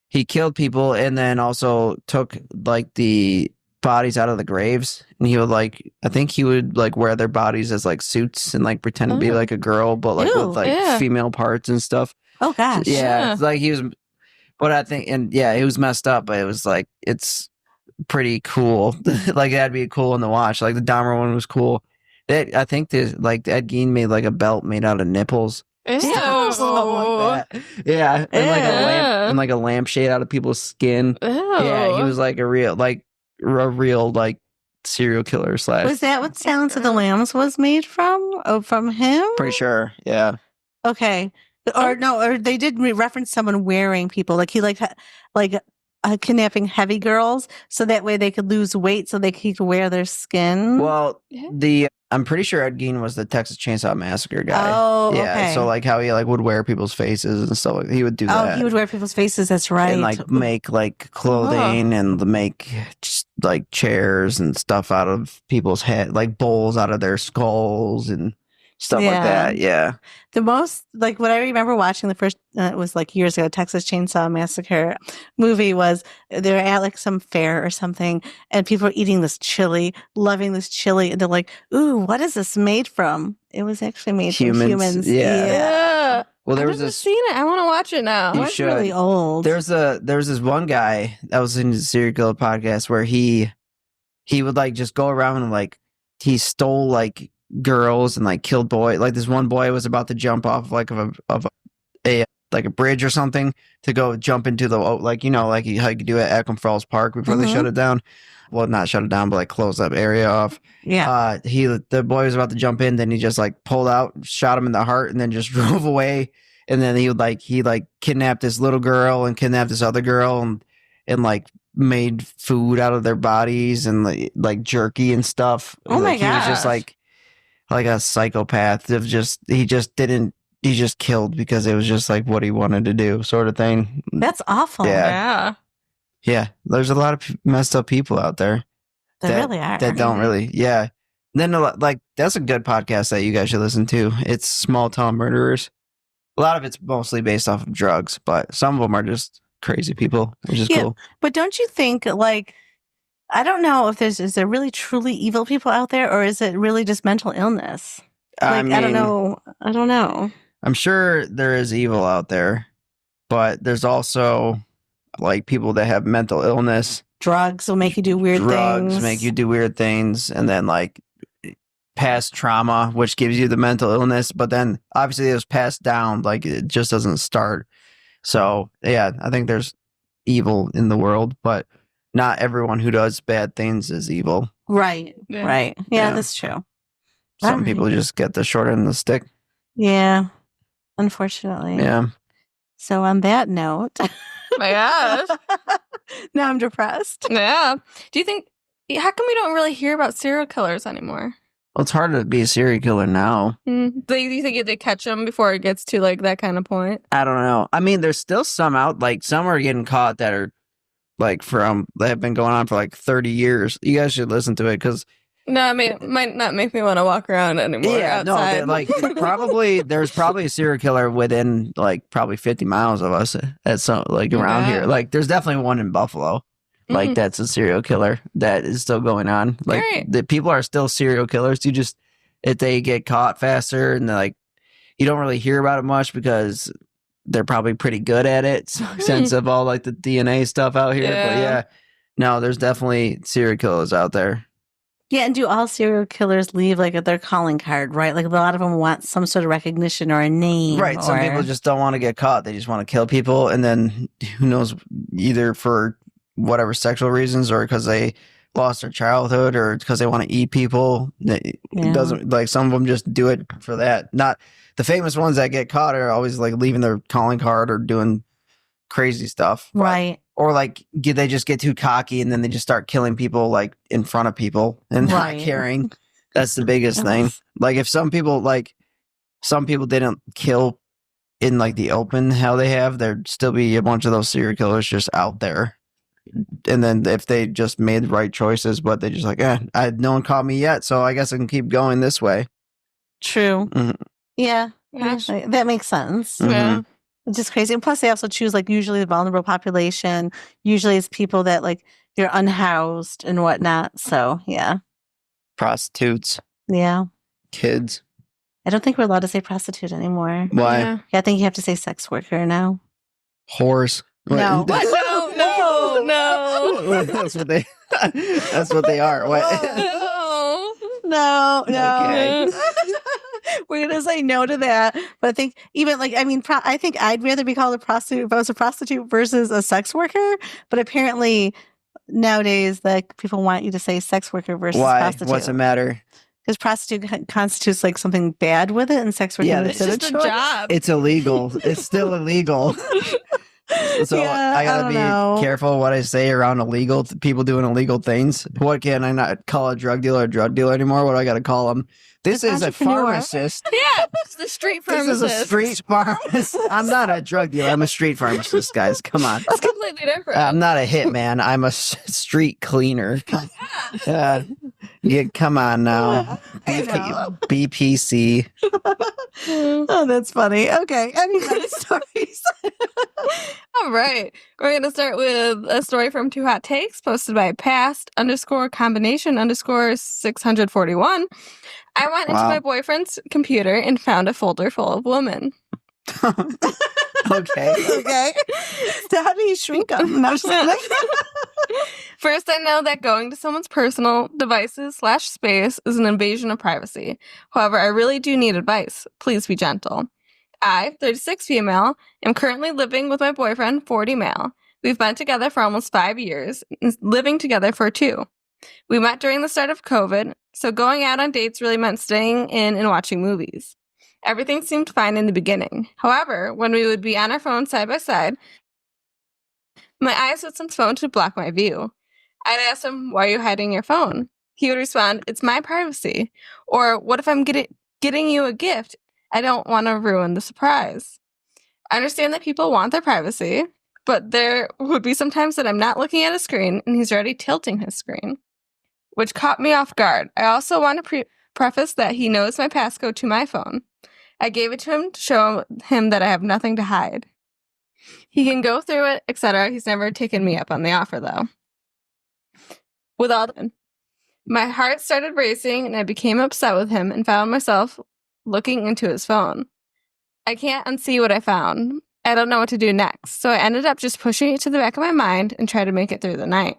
he killed people and then also took like the bodies out of the graves, and he would like, I think he would like wear their bodies as like suits and like pretend to be like a girl, but like Ew, with like female parts and stuff. Oh gosh. Yeah, it's like he was. But I think, and yeah, he was messed up, but it was like it's pretty cool. Like that'd be cool one to watch. Like the Dahmer one was cool. I think like Ed Gein made like a belt made out of nipples. Ew. Stuff like that. Yeah, and like a lampshade out of people's skin. Ew. Yeah, he was like a real like serial killer / Was that what Silence of the Lambs was made from? Oh, from him? Pretty sure. Yeah. Okay. Or no, or they did reference someone wearing people like he like kidnapping heavy girls so that way they could lose weight so he could wear their skin. Well, I'm pretty sure Ed Gein was the Texas Chainsaw Massacre guy. Oh, yeah. Okay. So like how he like would wear people's faces and stuff. Like he would do that. Oh, he would wear people's faces. That's right. And like make like clothing and make just like chairs and stuff out of people's head, like bowls out of their skulls and stuff like that. Yeah. The most, like, what I remember watching the first, it was like years ago, Texas Chainsaw Massacre movie was they're at like some fair or something, and people are eating this chili, loving this chili, and they're like, ooh, what is this made from? It was actually made from humans. Yeah. Well, there I've was never this. seen it. I want to watch it now. You It's should. really old. There was this one guy that was in the serial killer podcast where he would like just go around and like he stole like girls and like killed boys. Like this one boy was about to jump off like of a like a bridge or something to go jump into the like like how you could do at Acom Falls Park before they shut it down. Well, not shut it down, but like close that area off. Yeah. The boy was about to jump in, then he just like pulled out, shot him in the heart, and then just drove away. And then he kidnapped this little girl and kidnapped this other girl and like made food out of their bodies and like jerky and stuff. Oh my He was just like a psychopath of he just killed because it was just like what he wanted to do, sort of thing. That's awful. Yeah. Yeah, there's a lot of messed up people out there. They really are. That don't really, yeah. Then like that's a good podcast that you guys should listen to. It's Small Town Murderers. A lot of it's mostly based off of drugs, but some of them are just crazy people, which is cool. But don't you think, like, I don't know if is there really truly evil people out there, or is it really just mental illness? Like, I don't know. I don't know. I'm sure there is evil out there, but there's also like people that have mental illness. Drugs will make you do weird things. Drugs make you do weird things, and then like past trauma, which gives you the mental illness, but then obviously it was passed down, like it just doesn't start. So yeah, I think there's evil in the world, but not everyone who does bad things is evil. Right. Yeah. Right. Yeah, that's true. Some people just get the short end of the stick. Yeah. Unfortunately. Yeah. So on that note, My gosh. now I'm depressed. Yeah. Do you think, how come we don't really hear about serial killers anymore? Well, it's hard to be a serial killer now. Do you think they catch them before it gets to like that kind of point? I don't know. I mean, there's still some out, like some are getting caught that are like they have been going on for like 30 years. You guys should listen to it because No, it might not make me want to walk around anymore. yeah, outside. no, like there's probably a serial killer within like probably 50 miles of us at some like around here. Like there's definitely one in Buffalo. Like that's a serial killer that is still going on. Like the people are still serial killers. You just if they get caught faster and like you don't really hear about it much because they're probably pretty good at it since of all like the DNA stuff out here. But yeah, no, there's definitely serial killers out there. Yeah, and do all serial killers leave like their calling card, right? Like a lot of them want some sort of recognition or a name. Right. Some people just don't want to get caught. They just want to kill people. And then who knows, either for whatever sexual reasons or because they lost their childhood or because they want to eat people. It doesn't like some of them just do it for that. Not the famous ones that get caught are always like leaving their calling card or doing crazy stuff. Right. Or like they just get too cocky and then they just start killing people like in front of people and not caring. That's the biggest thing. Like if some people like some people didn't kill in like the open how they have, there'd still be a bunch of those serial killers just out there. And then if they just made the right choices, but they just like, no one caught me yet, so I guess I can keep going this way. True. Mhm. Yeah. Yeah. Actually, that makes sense. Yeah. It's just crazy. And plus, they also choose like usually the vulnerable population. Usually, it's people that like they're unhoused and whatnot. So yeah, Prostitutes, yeah. kids. I don't think we're allowed to say prostitute anymore. Why? Yeah. Yeah, I think you have to say sex worker now. Whores. No. What? No. That's what they. That's what they are. What? No. Okay. We're gonna say no to that. But I think even like I think I'd rather be called a prostitute if I was a prostitute versus a sex worker. But apparently nowadays, like people want you to say sex worker versus Why? prostitute. What's the matter? Because prostitute constitutes like something bad with it, and sex worker Yeah, It's is just a choice. job. It's illegal. It's still illegal. So Yeah, I gotta don't be know. careful what I say around illegal people doing illegal things. What can I not call a drug dealer anymore? What do I gotta call them? This is a Entrepreneur. pharmacist. Yeah, it's the street This pharmacist. is a street pharmacist. I'm not a drug dealer. I'm a street pharmacist, guys. Come on. It's completely different. I'm not a hitman. I'm a street cleaner. Yeah, come on now. I know. BPC. Oh, that's funny. Okay, any other stories? All right. We're going to start with a story from Two Hot Takes posted by past_combination_641. I went into Wow. my boyfriend's computer and found a folder full of women. Okay. Okay. So how do you shrink them? No, I'm just kidding. First, I know that going to someone's personal devices/space is an invasion of privacy. However, I really do need advice. Please be gentle. I, 36 female, am currently living with my boyfriend, 40 male. We've been together for almost 5 years, and living together for 2. We met during the start of COVID, so going out on dates really meant staying in and watching movies. Everything seemed fine in the beginning. However, when we would be on our phones side by side, my eyes would sense phone to block my view. I'd ask him, "Why are you hiding your phone?" He would respond, "It's my privacy." Or, "What if I'm getting you a gift? I don't want to ruin the surprise." I understand that people want their privacy, but there would be some times that I'm not looking at a screen and he's already tilting his screen, which caught me off guard. I also want to preface that he knows my passcode to my phone. I gave it to him to show him that I have nothing to hide. He can go through it, etc. He's never taken me up on the offer, though. With all that, my heart started racing and I became upset with him and found myself looking into his phone. I can't unsee what I found. I don't know what to do next, so I ended up just pushing it to the back of my mind and tried to make it through the night.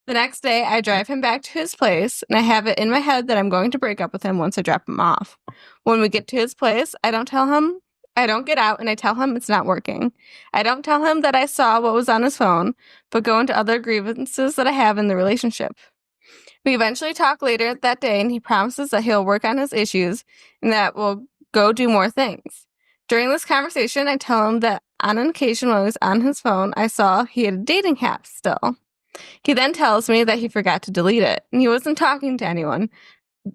The next day, I drive him back to his place, and I have it in my head that I'm going to break up with him once I drop him off. When we get to his place, I don't get out, and I tell him it's not working. I don't tell him that I saw what was on his phone, but go into other grievances that I have in the relationship. We eventually talk later that day, and he promises that he'll work on his issues and that we'll go do more things. During this conversation, I tell him that on an occasion when I was on his phone, I saw he had a dating app still. He then tells me that he forgot to delete it, and he wasn't talking to anyone,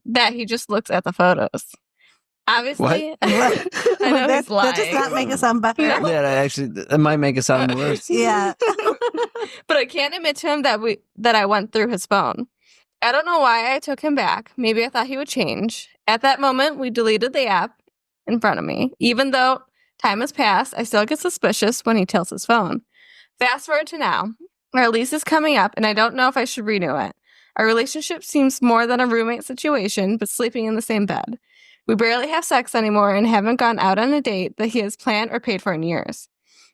that he just looks at the photos. Obviously, I know he's lying. That does not make it sound better. No. Yeah, that might make it sound worse. Yeah. But I can't admit to him that I went through his phone. I don't know why I took him back. Maybe I thought he would change. At that moment, we deleted the app in front of me. Even though time has passed, I still get suspicious when he tilts his phone. Fast forward to now. Our lease is coming up, and I don't know if I should renew it. Our relationship seems more than a roommate situation, but sleeping in the same bed. We barely have sex anymore and haven't gone out on a date that he has planned or paid for in years.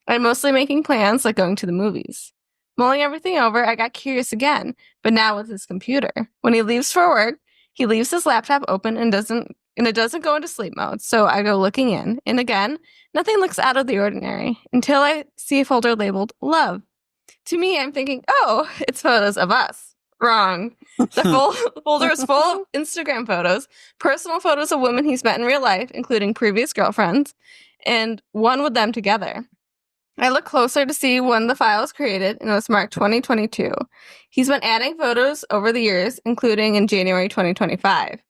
I'm mostly making plans like going to the movies. Mulling everything over, I got curious again, but now with his computer. When he leaves for work, he leaves his laptop open and it doesn't go into sleep mode, so I go looking in. And again, nothing looks out of the ordinary until I see a folder labeled Love. To me, I'm thinking, oh, it's photos of us. Wrong. The folder is full of Instagram photos, personal photos of women he's met in real life, including previous girlfriends, and one with them together. I look closer to see when the file was created, and it was marked 2022. He's been adding photos over the years, including in January 2025.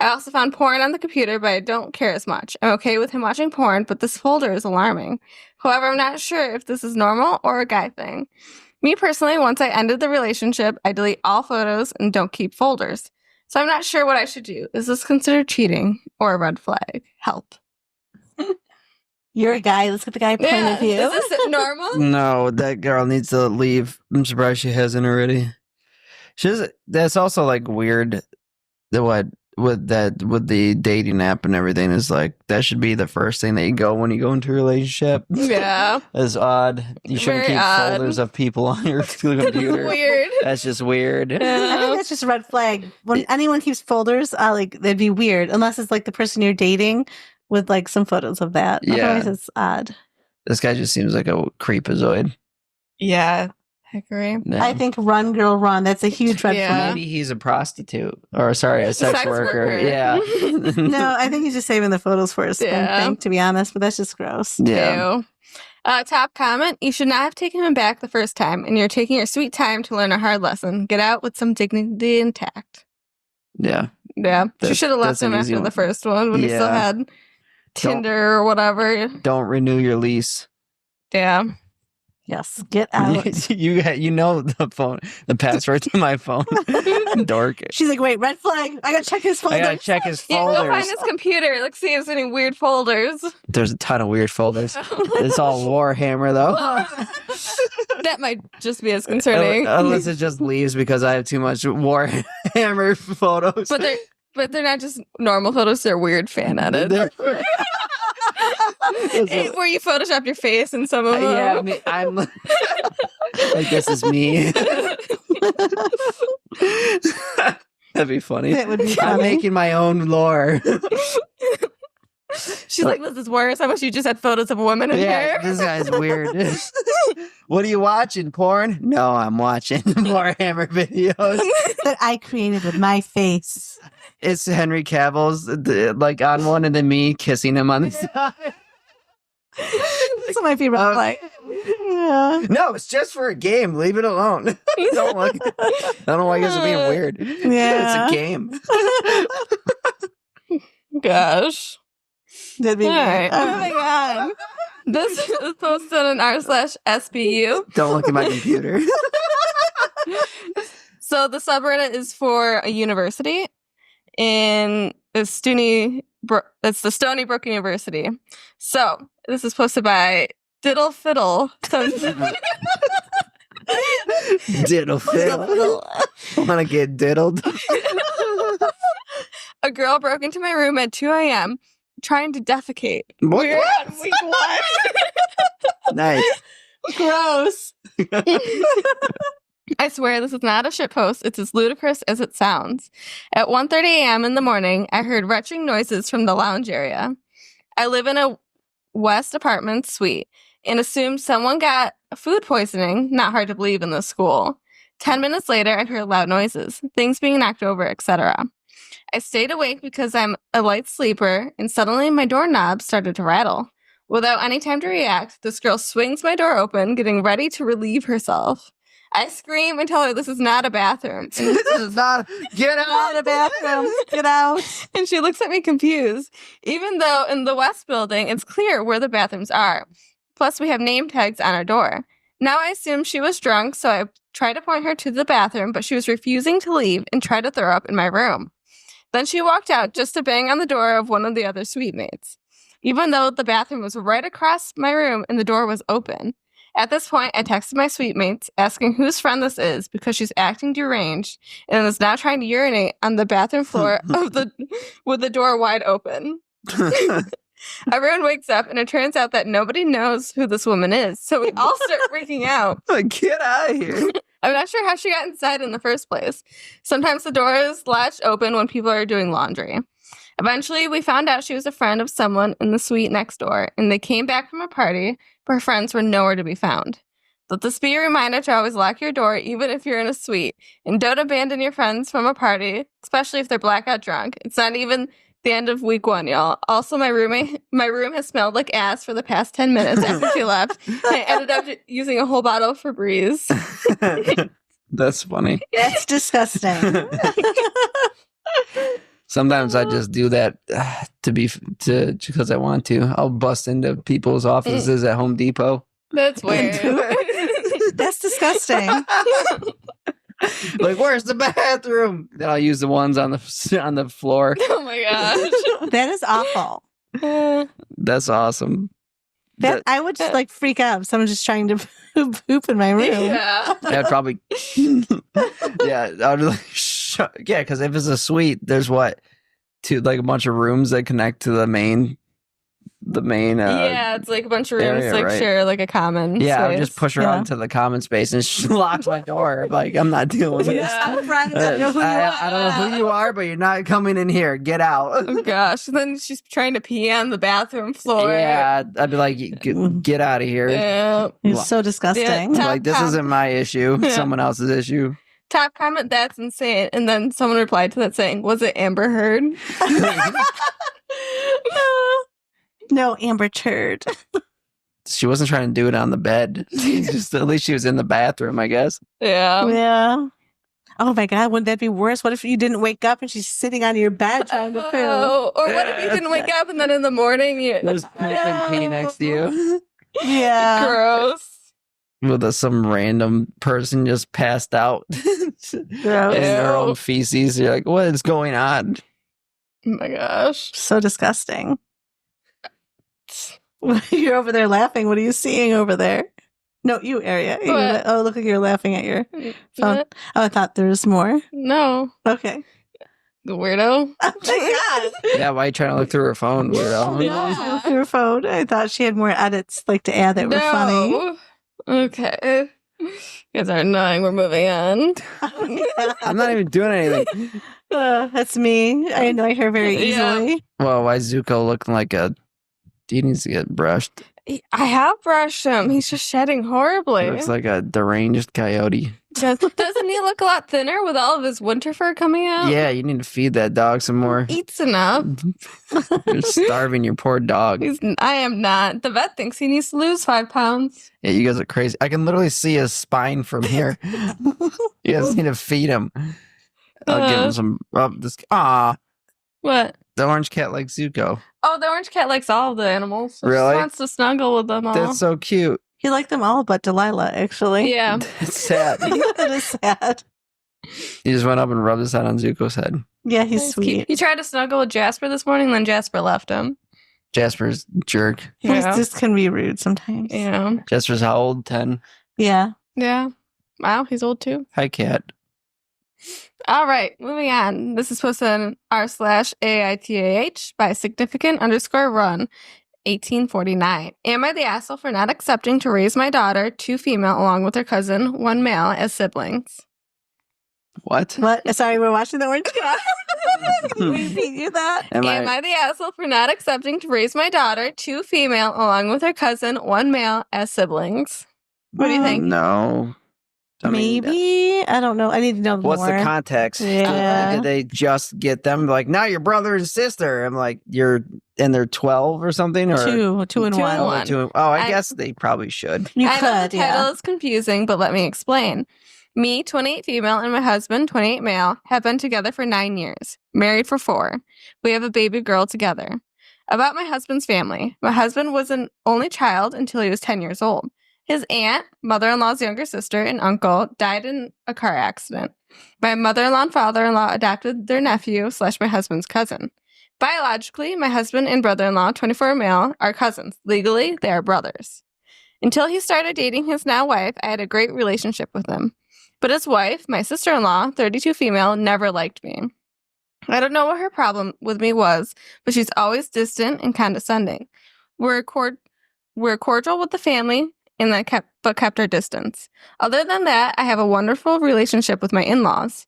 I also found porn on the computer, but I don't care as much. I'm okay with him watching porn, but this folder is alarming. However, I'm not sure if this is normal or a guy thing. Me personally, once I ended the relationship, I delete all photos and don't keep folders. So I'm not sure what I should do. Is this considered cheating or a red flag? Help. You're a guy. Let's get the guy point of view. Is this normal? No, that girl needs to leave. I'm surprised she hasn't already. That's also like weird. With the dating app and everything is like that should be the first thing that you go when you go into a relationship. Yeah. That's odd. You shouldn't Very keep odd. folders of people on your computer. Weird. That's just weird. I think that's just a red flag. When anyone keeps folders, that'd be weird. Unless it's like the person you're dating with like some photos of that. Yeah. Otherwise, it's odd. This guy just seems like a creepazoid. Yeah. I agree. Yeah. I think run, girl, run. That's a huge red Yeah. flag. Maybe he's a prostitute or a sex worker. Yeah. No, I think he's just saving the photos for his spin Yeah. thing, to be honest, but that's just gross. Yeah. Ew. Top comment, you should not have taken him back the first time, and you're taking your sweet time to learn a hard lesson. Get out with some dignity and tact. Yeah. Yeah. She That's- should have left that's an him easy after one. the first one when he still Yeah. had Tinder or whatever. Don't renew your lease. Yeah. Yes, get out. you know the password to my phone. Dork. She's like, wait, red flag. I gotta check his I folder. gotta check his Yeah, folders. go find his computer. Let's see if there's any weird folders. There's a ton of weird folders. It's all Warhammer though. That might just be as concerning. Unless it just leaves because I have too much Warhammer photos. But they're not just normal photos, they're weird fan edits. Where you Photoshop your face in some of them. Yeah, I'm like this is me. That'd be funny. That would be I'm funny. making my own lore. She's like, this is worse. I wish you just had photos of women in Yeah, here. this guy's weird. What are you watching? Porn? No, I'm watching Warhammer videos. That I created with my face. It's Henry Cavill's like on one, and then me kissing him on the side. This might be red flag. Yeah. No, it's just for a game. Leave it alone. Don't look. I don't know why you guys are being weird. Yeah. It's a game. Gosh. That'd be All weird. right, moving on. This is posted on r/SBU. Don't look at my computer. So the subreddit is for a university in Stony Brook. It's the Stony Brook University. So this is posted by Diddle Fiddle. Diddle fiddle. Want to get diddled? A girl broke into my room at 2 a.m. trying to defecate. What? We're on week 1. Nice. Gross. I swear this is not a shitpost. It's as ludicrous as it sounds. At 1:30 a.m. in the morning, I heard retching noises from the lounge area. I live in a West apartment suite and assumed someone got food poisoning. Not hard to believe in this school. 10 minutes later, I heard loud noises, things being knocked over, etc. I stayed awake because I'm a light sleeper, and suddenly my doorknob started to rattle. Without any time to react, this girl swings my door open, getting ready to relieve herself. I scream and tell her this is not a bathroom. This is not. Get Not out a bathroom. Get out. And she looks at me confused, even though in the West building, it's clear where the bathrooms are. Plus, we have name tags on our door. Now I assume she was drunk, so I tried to point her to the bathroom, but she was refusing to leave and tried to throw up in my room. Then she walked out just to bang on the door of one of the other suite mates, even though the bathroom was right across my room and the door was open. At this point, I texted my suite mates asking whose friend this is because she's acting deranged and is now trying to urinate on the bathroom floor with the door wide open. Everyone wakes up and it turns out that nobody knows who this woman is. So we all start freaking out. Get out of here. I'm not sure how she got inside in the first place. Sometimes the door is latched open when people are doing laundry. Eventually, we found out she was a friend of someone in the suite next door, and they came back from a party, but her friends were nowhere to be found. Let this be a reminder to always lock your door, even if you're in a suite, and don't abandon your friends from a party, especially if they're blackout drunk. It's not even the end of week 1, y'all. Also, my room has smelled like ass for the past 10 minutes after she left. I ended up using a whole bottle of Febreze. That's funny. That's disgusting. Sometimes I just do that because I want to. I'll bust into people's offices at Home Depot. That's weird. That's disgusting. Like, where's the bathroom? Then I'll use the ones on the floor. Oh my gosh. That is awful. That's awesome. I would just like freak out if someone's just trying to poop in my room. Yeah. I'd probably, yeah, I'd yeah, because if it's a suite, there's like a bunch of rooms that connect to the main. Yeah, it's like a bunch of rooms area, like right? share like a common Yeah, I would space. just push her out into the common space and she locks my door. Like, I'm not dealing with this. Yeah. I don't know who you are. I don't know who you are, but you're not coming in here. Get out. Oh gosh. Then she's trying to pee on the bathroom floor. Yeah, I'd be like, get out of here. Yeah. It's so disgusting. Yeah. Like, this isn't my issue. Yeah. Someone else's issue. Top comment, that's insane. And then someone replied to that saying, was it Amber Heard? No, Amber Turd. She wasn't trying to do it on the bed. Just at least she was in the bathroom, I guess. Yeah. Yeah. Oh my God, wouldn't that be worse? What if you didn't wake up and she's sitting on your bed trying to poo? Oh, or what if you didn't wake up and then in the morning you... There's pooping pee next to you. Yeah. Gross. With some random person just passed out in their own feces. You're like, what is going on? Oh my gosh. So disgusting. You're over there laughing. What are you seeing over there? No, you, Aria. Oh, look like you're laughing at your phone. What? Oh, I thought there was more. No. Okay. The weirdo. Oh my God. Yeah, why are you trying to look through her phone, weirdo? Yeah. Your phone. I thought she had more edits like to add that were funny. No. Okay. You guys are annoying. We're moving on. I'm not even doing anything. That's me. I annoy her very Yeah. easily. Well, why is Zuko looking like he needs to get brushed? I have brushed him. He's just shedding horribly. He looks like a deranged coyote. Doesn't he look a lot thinner with all of his winter fur coming out? Yeah, you need to feed that dog some more. Eats enough. You're starving your poor dog. I am not. The vet thinks he needs to lose 5 pounds. Yeah, you guys are crazy. I can literally see his spine from here. You guys need to feed him. I'll give him some. What? The orange cat likes Zuko. Oh, the orange cat likes all of the animals. He Really? just wants to snuggle with them all. That's so cute. He liked them all but Delilah, actually. Yeah. It's sad. That is sad. He just went up and rubbed his head on Zuko's head. Yeah, he's That's cute. sweet. He tried to snuggle with Jasper this morning, then Jasper left him. Jasper's jerk. Yeah. This can be rude sometimes. Yeah. Jasper's how old? 10. Yeah. Yeah. Wow, he's old too. Hi, cat. All right, moving on. This is posted on r/AITAH by significant_run 1849. Am I the asshole for not accepting to raise my daughter, 2 female, along with her cousin, 1 male, as siblings? What? What? Sorry, we're watching the orange cat. Can we repeat you that? Am Am I the asshole for not accepting to raise my daughter, 2 female, along with her cousin, 1 male, as siblings? What do you think? No. I mean, Maybe. I don't know. I need to know more. what's the context? Yeah. Did they just get them? Like, now you're brother and sister. I'm like, they're 12 or something? Or 2 and Two and 1. Oh, one. I guess they probably should. You I know could, the title yeah. is confusing, but let me explain. Me, 28 female, and my husband, 28 male, have been together for 9 years, married for 4. We have a baby girl together. About my husband's family. My husband was an only child until he was 10 years old. His aunt, mother-in-law's younger sister, and uncle died in a car accident. My mother-in-law and father-in-law adopted their nephew / my husband's cousin. Biologically, my husband and brother-in-law, 24 male, are cousins. Legally, they are brothers. Until he started dating his now wife, I had a great relationship with him. But his wife, my sister-in-law, 32 female, never liked me. I don't know what her problem with me was, but she's always distant and condescending. We're cordial with the family, but kept our distance. Other than that, I have a wonderful relationship with my in-laws.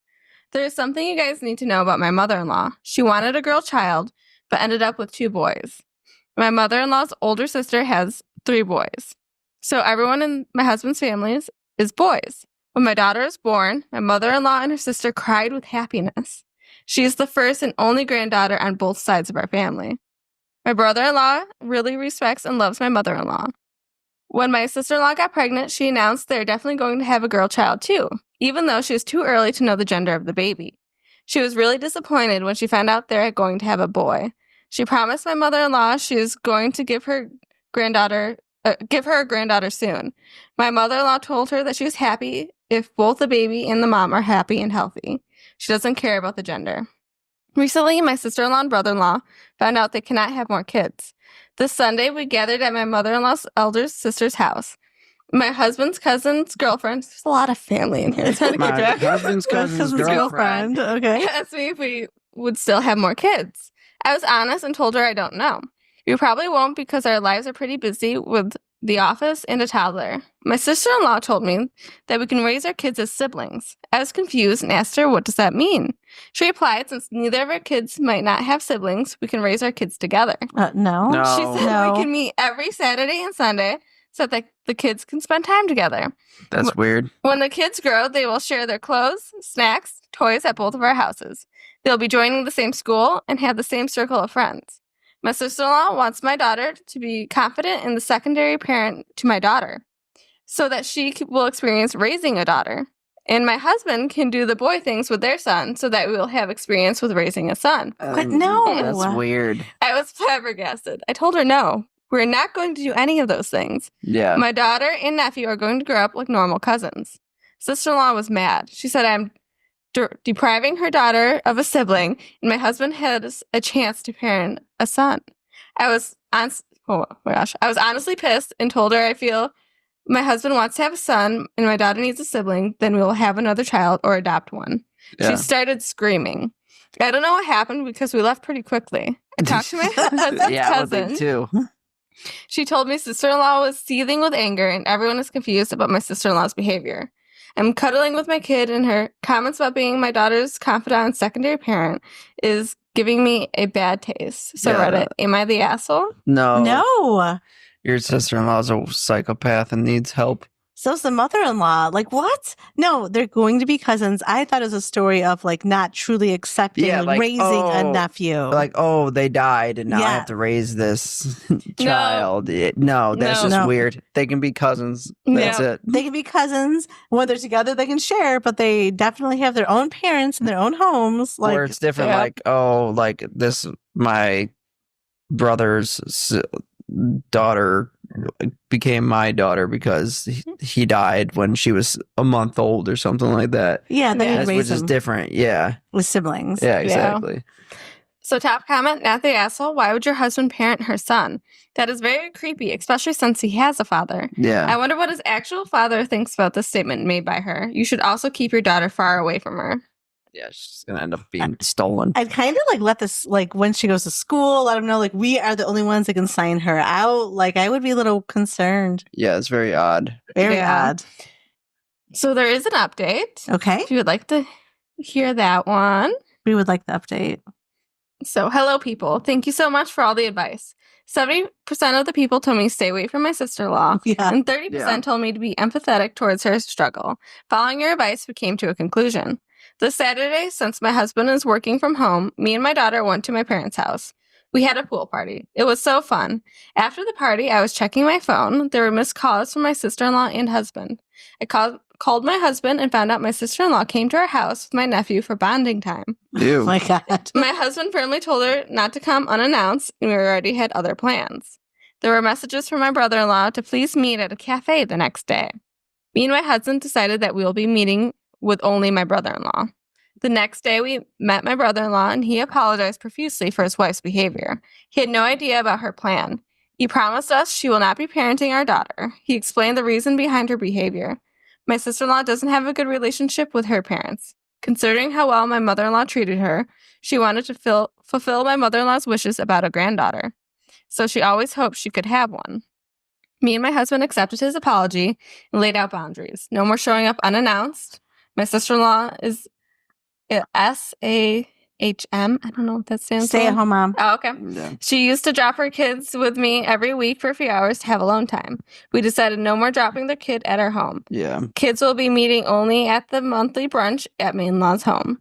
There is something you guys need to know about my mother-in-law. She wanted a girl child, but ended up with 2 boys. My mother-in-law's older sister has 3 boys. So everyone in my husband's family is boys. When my daughter was born, my mother-in-law and her sister cried with happiness. She is the first and only granddaughter on both sides of our family. My brother-in-law really respects and loves my mother-in-law. When my sister-in-law got pregnant, she announced they're definitely going to have a girl child too, even though she was too early to know the gender of the baby. She was really disappointed when she found out they're going to have a boy. She promised my mother-in-law she is going to give her a granddaughter soon. My mother-in-law told her that she was happy if both the baby and the mom are happy and healthy. She doesn't care about the gender. Recently, my sister-in-law and brother-in-law found out they cannot have more kids. This Sunday, we gathered at my mother-in-law's elder sister's house. My husband's cousin's girlfriend, there's a lot of family in here. It's hard to keep My track. husband's cousin's girlfriend. Okay. Asked me if we would still have more kids. I was honest and told her I don't know. We probably won't because our lives are pretty busy with the office and a toddler. My sister-in-law told me that we can raise our kids as siblings. I was confused and asked her, what does that mean? She replied, since neither of our kids might not have siblings, we can raise our kids together. No. No. She said No. we can meet every Saturday and Sunday so that the kids can spend time together. That's weird. When the kids grow, they will share their clothes, snacks, toys at both of our houses. They'll be joining the same school and have the same circle of friends. My sister-in-law wants my daughter to be confident in the secondary parent to my daughter so that she will experience raising a daughter. And my husband can do the boy things with their son so that we will have experience with raising a son. But no. That's weird. I was flabbergasted. I told her no. We're not going to do any of those things. Yeah. My daughter and nephew are going to grow up like normal cousins. Sister-in-law was mad. She said I'm depriving her daughter of a sibling, and my husband has a chance to parent a son. I was honestly pissed and told her I feel my husband wants to have a son and my daughter needs a sibling, then we will have another child or adopt one. Yeah. She started screaming. I don't know what happened because we left pretty quickly. I talked to my husband's Yeah, I would cousin. think too. She told me sister-in-law was seething with anger and everyone is confused about my sister-in-law's behavior. I'm cuddling with my kid and her comments about being my daughter's confidant and secondary parent is giving me a bad taste. So Yeah. Reddit, am I the asshole? No. No. Your sister-in-law's a psychopath and needs help. So's the mother-in-law. Like, what? No, they're going to be cousins. I thought it was a story of like not truly accepting Yeah, like, raising a oh, nephew. Like, oh, they died and now I Yeah. have to raise this child. No, that's No. just No. weird. They can be cousins. That's Yeah. it. They can be cousins. When they're together, they can share, but they definitely have their own parents and their own homes. Like, Or it's different, yeah. like, oh, like this, my brother's daughter became my daughter because he died when she was a month old or something like that. yeah, then Yeah. you That's, raise which is them different. Yeah. with siblings. Yeah, exactly. So top comment, not the asshole. Why would your husband parent her son? That is very creepy, especially since he has a father. Yeah. I wonder what his actual father thinks about this statement made by her. You should also keep your daughter far away from her. Yeah, she's going to end up being stolen. I'd kind of like let this, like when she goes to school, let them know like we are the only ones that can sign her out. Like I would be a little concerned. Yeah, it's very odd. Very Yeah. odd. So there is an update. Okay. If you would like to hear that one. We would like the update. So, hello, people. Thank you so much for all the advice. 70% of the people told me to stay away from my sister-in-law, Yeah. and 30% Yeah. told me to be empathetic towards her struggle. Following your advice, we came to a conclusion. This Saturday, since my husband is working from home, me and my daughter went to my parents' house. We had a pool party. It was so fun. After the party, I was checking my phone. There were missed calls from my sister-in-law and husband. I called my husband and found out my sister-in-law came to our house with my nephew for bonding time. Oh Ew. my God. My husband firmly told her not to come unannounced, and we already had other plans. There were messages from my brother-in-law to please meet at a cafe the next day. Me and my husband decided that we will be meeting with only my brother-in-law. The next day, we met my brother-in-law, and he apologized profusely for his wife's behavior. He had no idea about her plan. He promised us she will not be parenting our daughter. He explained the reason behind her behavior. My sister-in-law doesn't have a good relationship with her parents. Considering how well my mother-in-law treated her, she wanted to fulfill my mother-in-law's wishes about a granddaughter. So she always hoped she could have one. Me and my husband accepted his apology and laid out boundaries. No more showing up unannounced. My sister-in-law is SAHM. I don't know what that stands for. Stay at home mom. Oh, okay. Yeah. She used to drop her kids with me every week for a few hours to have alone time. We decided no more dropping their kid at our home. Yeah. Kids will be meeting only at the monthly brunch at my in-laws' home.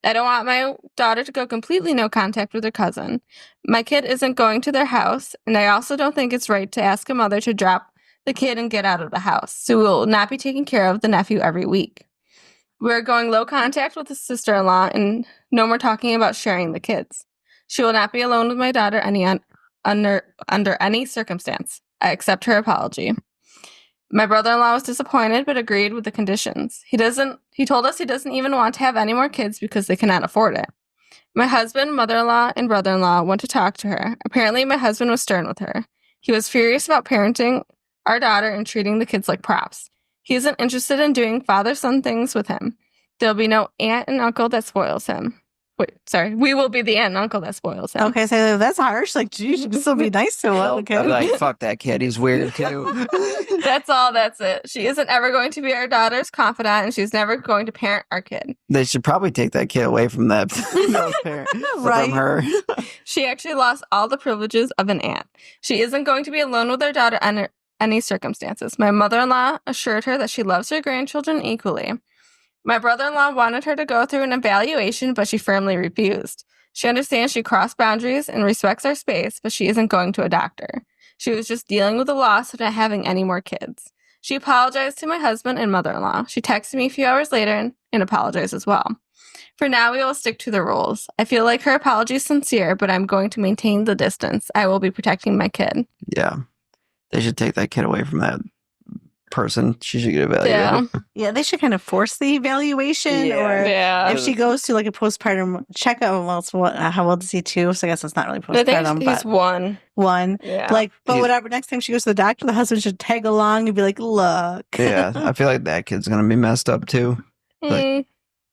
I don't want my daughter to go completely no contact with her cousin. My kid isn't going to their house, and I also don't think it's right to ask a mother to drop the kid and get out of the house. So we will not be taking care of the nephew every week. We're going low contact with his sister-in-law and no more talking about sharing the kids. She will not be alone with my daughter under any circumstance. I accept her apology. My brother-in-law was disappointed but agreed with the conditions. He told us he doesn't even want to have any more kids because they cannot afford it. My husband, mother-in-law, and brother-in-law went to talk to her. Apparently, my husband was stern with her. He was furious about parenting our daughter and treating the kids like props. He isn't interested in doing father-son things with him. There'll be no aunt and uncle that spoils him. Wait, sorry. We will be the aunt and uncle that spoils him. Okay, so that's harsh. Like, geez, you should still be nice to him. Okay. I'm like, fuck that kid. He's weird too. That's all. That's it. She isn't ever going to be our daughter's confidant, and she's never going to parent our kid. They should probably take that kid away from that parent, Right. from her. She actually lost all the privileges of an aunt. She isn't going to be alone with our daughter under any circumstances. My mother-in-law assured her that she loves her grandchildren equally. My brother-in-law wanted her to go through an evaluation, but she firmly refused. She understands she crossed boundaries and respects our space, but she isn't going to a doctor. She was just dealing with the loss of not having any more kids. She apologized to my husband and mother-in-law. She texted me a few hours later and apologized as well. For now, we will stick to the rules. I feel like her apology is sincere, but I'm going to maintain the distance. I will be protecting my kid. Yeah. They should take that kid away from that person. She should get evaluated. Yeah, they should kind of force the evaluation, or Yeah. if she goes to like a postpartum checkup, well, it's how old is he? 2? So I guess it's not really I postpartum, think he's but 1. 1. Yeah. Like, but He's- whatever. Next time she goes to the doctor, the husband should tag along and be like, "Look." Yeah. I feel like that kid's going to be messed up too. Well,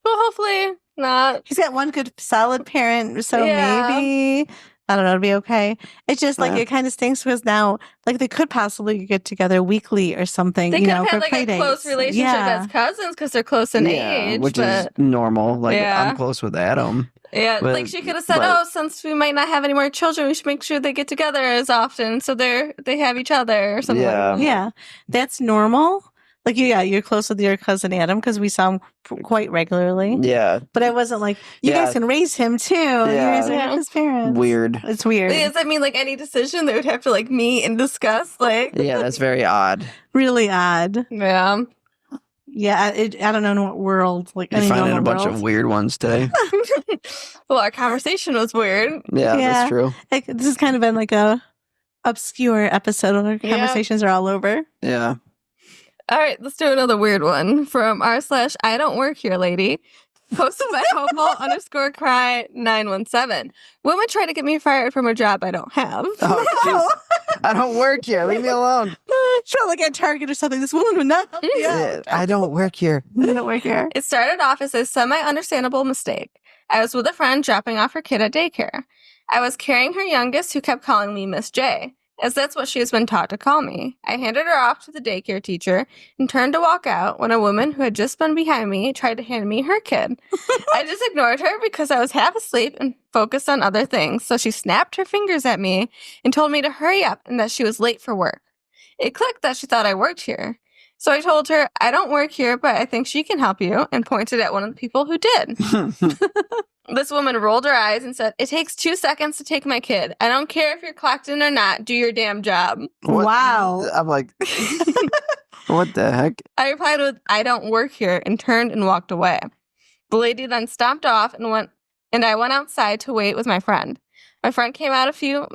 hopefully not. He's got one good solid parent, so Yeah. maybe I don't know, it'll be okay. It's just like Yeah. it kind of stinks because now, like, they could possibly get together weekly or something. They you could know, have for had like play a close dates. relationship Yeah. as cousins because they're close in age. which but is normal. Like, Yeah. I'm close with Adam. yeah, but- like she could have said, but- "Oh, since we might not have any more children, we should make sure they get together as often so they have each other or something." Yeah. Like that. Yeah, that's normal. Like, yeah, you're close with your cousin Adam because we saw him quite regularly. Yeah. But I wasn't like, you Yeah. guys can raise him too. You Yeah. guys are his parents. Weird. It's weird. Does that mean like any decision they would have to like meet and discuss? Like, Yeah, that's very odd. Really odd. yeah. Yeah, I don't know in what world. Like, You're any finding a normal bunch world. of weird ones today. Well, our conversation was weird. Yeah, Yeah. that's true. Like, this has kind of been like a obscure episode. Our Yeah. conversations are all over. Yeah. All right, let's do another weird one from r/I don't work here lady. Posted by hopeful_cry 917. Women try to get me fired from a job I don't have. Oh, jeez. I don't work here. Leave me alone. It's not like at Target or something. This woman would not help me out. I don't work here. I don't work here. It started off as a semi-understandable mistake. I was with a friend dropping off her kid at daycare. I was carrying her youngest, who kept calling me Miss J, as that's what she has been taught to call me. I handed her off to the daycare teacher and turned to walk out when a woman who had just been behind me tried to hand me her kid. I just ignored her because I was half asleep and focused on other things, so she snapped her fingers at me and told me to hurry up and that she was late for work. It clicked that she thought I worked here. So I told her, I don't work here, but I think she can help you, and pointed at one of the people who did. This woman rolled her eyes and said, "It takes 2 seconds to take my kid. I don't care if you're clocked in or not. Do your damn job." What- Wow. I'm like, what the heck? I replied with, "I don't work here," and turned and walked away. The lady then stomped off and I went outside to wait with my friend. My friend came out a few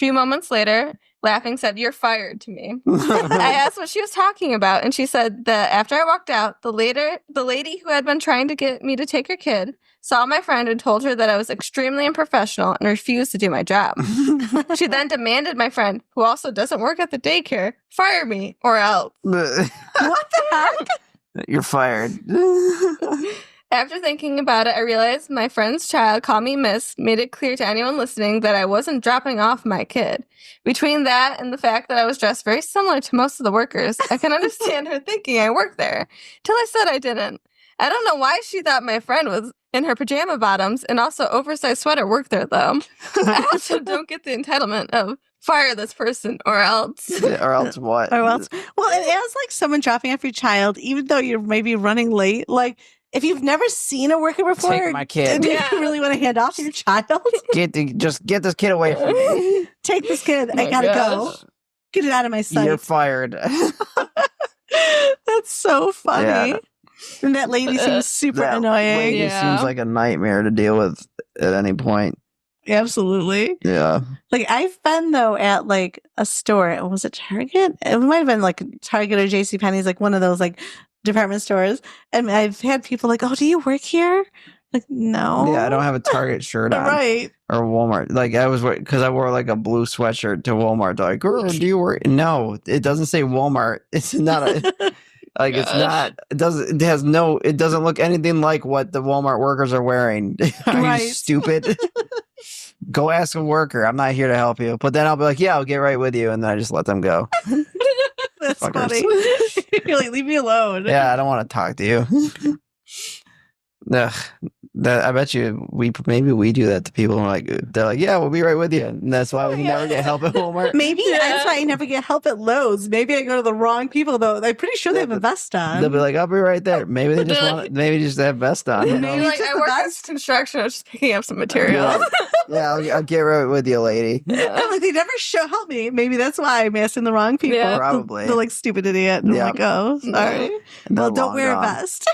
moments later, laughing, said, "You're fired," to me. I asked what she was talking about, and she said that after I walked out, the lady who had been trying to get me to take her kid saw my friend and told her that I was extremely unprofessional and refused to do my job. She then demanded my friend, who also doesn't work at the daycare, fire me or else. What the heck? You're fired. After thinking about it, I realized my friend's child, call me Miss, made it clear to anyone listening that I wasn't dropping off my kid. Between that and the fact that I was dressed very similar to most of the workers, I can understand her thinking I worked there, till I said I didn't. I don't know why she thought my friend was in her pajama bottoms and also oversized sweater worked there, though. I also don't get the entitlement of fire this person or else. Or else what? Or else, well, and as like someone dropping off your child, even though you're maybe running late, like if you've never seen a worker before, Take my kid. do Yeah. you really want to hand off your child? Just get this kid away from me. Take this kid. Oh I my gotta gosh. go. Get it out of my sight. You're fired. That's so funny. Yeah. And that lady seems super That annoying. lady Yeah. seems like a nightmare to deal with at any point. Absolutely. Yeah. Like I've been though at like a store. Was it Target? It might have been like Target or JCPenney's, like one of those like department stores. And I've had people like, "Oh, do you work here?" Like, no. Yeah, I don't have a Target shirt on. Right. Or Walmart. Like I was, because I wore like a blue sweatshirt to Walmart. They're like, "Oh, do you work?" No, it doesn't say Walmart. It's not a, like, it's not, it doesn't look anything like what the Walmart workers are wearing. Are Right. you stupid? Go ask a worker. I'm not here to help you. But then I'll be like, yeah, I'll get right with you. And then I just let them go. That's Fuckers. funny. You're like, leave me alone. Yeah, I don't want to talk to you. Ugh. I bet you maybe we do that to people. And they're like, yeah, we'll be right with you. And that's why we never get help at Walmart. Maybe Yeah. that's why I never get help at Lowe's. Maybe I go to the wrong people though. I'm pretty sure they have a vest on. They'll be like, I'll be right there. Maybe they just They're want, maybe just have vest on. You know? Maybe like just I the work in best. construction. I was just picking up some material. Yeah, I'll get right with you, lady. I'm like, they never help me. Maybe that's why I'm asking the wrong people. Yeah. Probably. They're like, stupid idiot. And Yeah. I'm like, oh, sorry. And Well, they're don't long wear a gone. vest.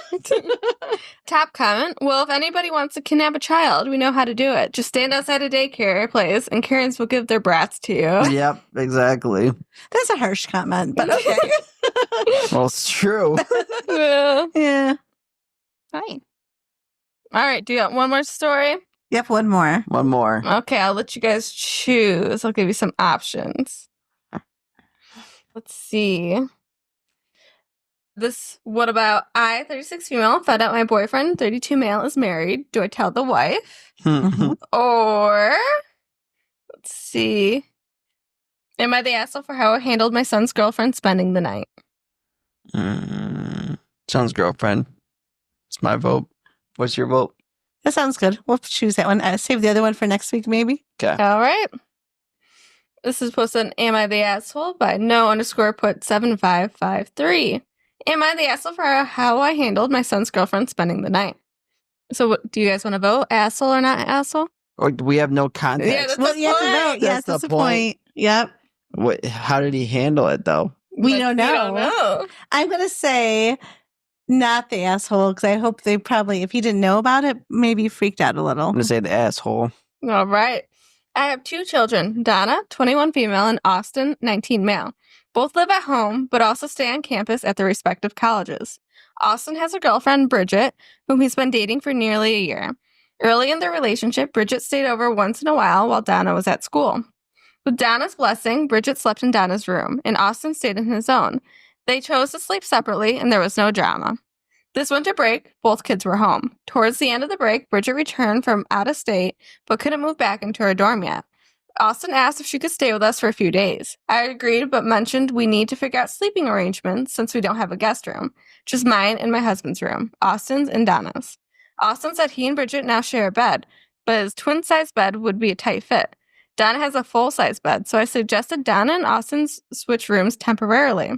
Top comment. Well, if anybody wants to kidnap a child, we know how to do it. Just stand outside a daycare place and Karens will give their brats to you. Yep, exactly. That's a harsh comment, but okay. Well, it's true. Yeah. Yeah. Fine. All right. Do you got one more story? Yep, one more. One more. Okay, I'll let you guys choose. I'll give you some options. Let's see. What about I, 36 female, found out my boyfriend, 32 male, is married. Do I tell the wife? Mhm. Or, let's see. Am I the asshole for how I handled my son's girlfriend spending the night? Son's girlfriend. It's my vote. What's your vote? That sounds good. We'll choose that one. Save the other one for next week, maybe. Okay. All right. This is posted on Am I the Asshole by no_put7553. Am I the asshole for how I handled my son's girlfriend spending the night? So what, do you guys want to vote? Asshole or not asshole? Or we have no context. Yeah, that's Well, the you have to point. vote. Yes, That's that's the the point. Yep. How did he handle it, though? We But don't you know. don't know. I'm going to say not the asshole because I hope they probably, if he didn't know about it, maybe freaked out a little. I'm going to say the asshole. All right. I have two children, Donna, 21 female, and Austin, 19 male. Both live at home, but also stay on campus at their respective colleges. Austin has a girlfriend, Bridget, whom he's been dating for nearly a year. Early in their relationship, Bridget stayed over once in a while Donna was at school. With Donna's blessing, Bridget slept in Donna's room, and Austin stayed in his own. They chose to sleep separately, and there was no drama. This winter break, both kids were home. Towards the end of the break, Bridget returned from out of state, but couldn't move back into her dorm yet. Austin asked if she could stay with us for a few days. I agreed, but mentioned we need to figure out sleeping arrangements since we don't have a guest room. Just mine and my husband's room, Austin's and Donna's. Austin said he and Bridget now share a bed, but his twin-size bed would be a tight fit. Donna has a full-size bed, so I suggested Donna and Austin switch rooms temporarily.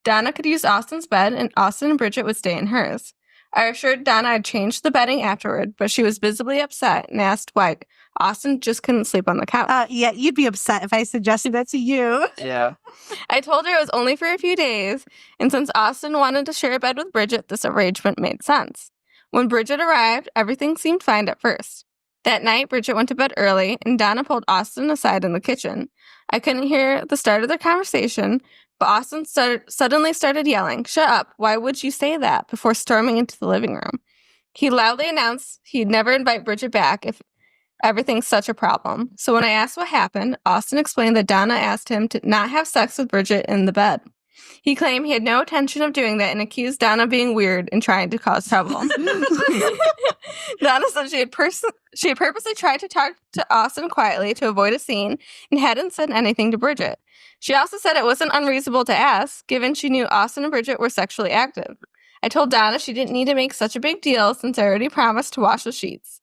Donna could use Austin's bed, and Austin and Bridget would stay in hers. I assured Donna I'd change the bedding afterward, but she was visibly upset and asked why Austin just couldn't sleep on the couch. Yeah, you'd be upset if I suggested that to you. Yeah. I told her it was only for a few days, and since Austin wanted to share a bed with Bridget, this arrangement made sense. When Bridget arrived, everything seemed fine at first. That night, Bridget went to bed early, and Donna pulled Austin aside in the kitchen. I couldn't hear the start of their conversation, but Austin suddenly started yelling, "Shut up, why would you say that?" before storming into the living room. He loudly announced he'd never invite Bridget back if everything's such a problem. So when I asked what happened, Austin explained that Donna asked him to not have sex with Bridget in the bed. He claimed he had no intention of doing that and accused Donna of being weird and trying to cause trouble. Donna said she had purposely tried to talk to Austin quietly to avoid a scene and hadn't said anything to Bridget. She also said it wasn't unreasonable to ask, given she knew Austin and Bridget were sexually active. I told Donna she didn't need to make such a big deal since I already promised to wash the sheets.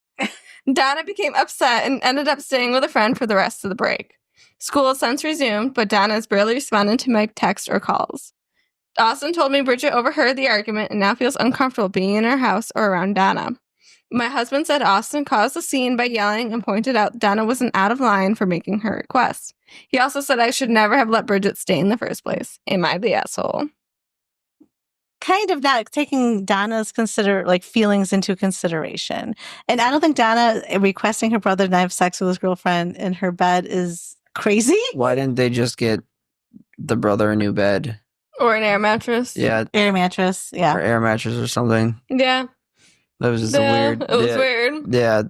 Donna became upset and ended up staying with a friend for the rest of the break. School has since resumed, but Donna has barely responded to my texts or calls. Austin told me Bridget overheard the argument and now feels uncomfortable being in her house or around Donna. My husband said Austin caused the scene by yelling and pointed out Donna wasn't out of line for making her request. He also said I should never have let Bridget stay in the first place. Am I the asshole? kind of not taking Donna's feelings into consideration. And I don't think Donna requesting her brother to have sex with his girlfriend in her bed is crazy. Why didn't they just get the brother a new bed? Or an air mattress. Yeah, Air mattress. or Yeah. air mattress or something. Yeah. That was just a weird. It was yeah, weird. Yeah. It's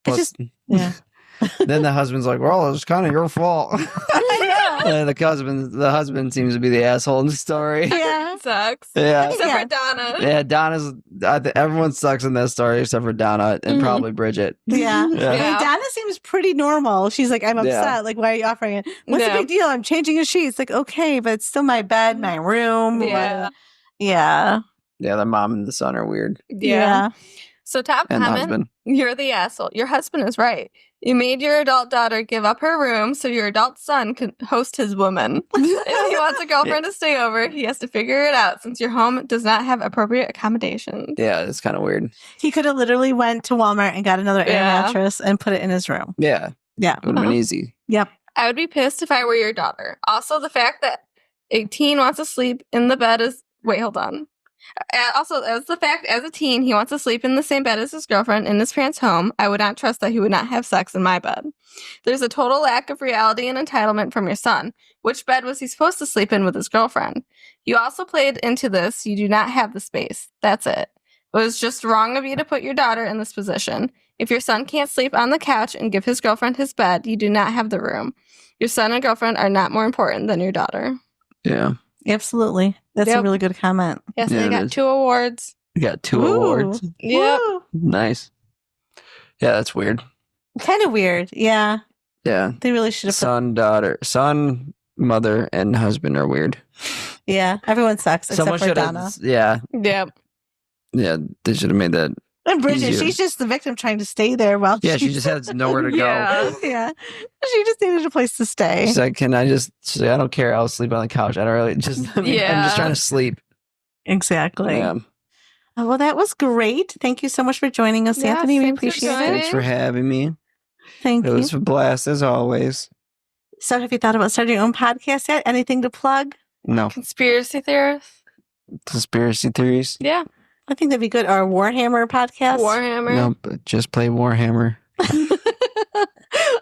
Plus- just, yeah. then the husband's like, "Well, it's kind of your fault." And the husband seems to be the asshole in the story. Yeah. Sucks. Yeah. Except Yeah. for Donna. Yeah, Donna's. Everyone sucks in that story except for Donna and Mhm. probably Bridget. Yeah. Yeah. I mean, Donna seems pretty normal. She's like, I'm upset. Yeah. Like, why are you offering it? What's the Yeah. big deal? I'm changing a sheet. It's like, okay, but it's still my bed, my room. Yeah. Yeah. Yeah, the mom and the son are weird, Yeah. So top and the comment, husband. you're the asshole. Your husband is right. You made your adult daughter give up her room so your adult son can host his woman. If he wants a girlfriend to stay over, he has to figure it out since your home does not have appropriate accommodations. Yeah, it's kind of weird. He could have literally went to Walmart and got another air Yeah. mattress and put it in his room. Yeah, Yeah. it would have been Uh-huh. easy. Yep. I would be pissed if I were your daughter. Also, the fact that a teen wants to sleep in the bed is... Wait, hold on. Also, as the fact as a teen, he wants to sleep in the same bed as his girlfriend in his parents' home. I would not trust that he would not have sex in my bed. There's a total lack of reality and entitlement from your son. Which bed was he supposed to sleep in with his girlfriend? You also played into this. You do not have the space. That's it. It was just wrong of you to put your daughter in this position. If your son can't sleep on the couch and give his girlfriend his bed, you do not have the room. Your son and girlfriend are not more important than your daughter. Yeah, Absolutely. That's a Yep. really good comment. Yes, Yeah, they it got is. 2 awards. we got 2 Ooh. awards. Yep. Woo. Nice. Yeah, that's weird. Kind of weird. Yeah. Yeah, They really should have son, mother, and husband are weird. Yeah. Everyone sucks Someone except for should Donna. have. Yeah, Yep. yeah, they should have made that. And Bridget, easier. she's just the victim trying to stay there while Yeah, she just has nowhere to go. Yeah. Yeah. She just needed a place to stay. She's like, "Can I just?" She's like, "I don't care. I'll sleep on the couch. I don't really just. I'm Yeah. just trying to sleep." Exactly. Yeah. Oh, well, that was great. Thank you so much for joining us, Yes, Anthony. We thanks for appreciate joining. it. Thanks for having me. Thank It you. was a blast as always. So, have you thought about starting your own podcast yet? Anything to plug? No Conspiracy theorists. conspiracy theories. Yeah. I think that'd be good. Our Warhammer podcast. Warhammer. No, but just play Warhammer.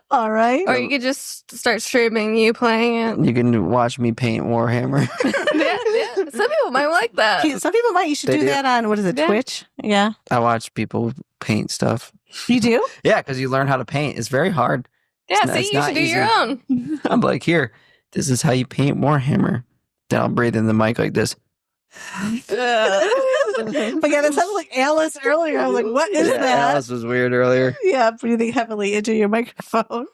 All right. Or you could just start streaming you playing it. You can watch me paint Warhammer. Yeah. Some people might like that. Some people might. You should They do do. that on, what is it, Yeah. Twitch? Yeah. I watch people paint stuff. You do? Yeah, because you learn how to paint. It's very hard. Yeah, It's see, you not should do easy. your own. I'm like, here, this is how you paint Warhammer. Then I'll breathe in the mic like this. But yeah, that sounded like Alice earlier. I was like, what is Yeah, that? Alice was weird earlier. Yeah, breathing heavily into your microphone.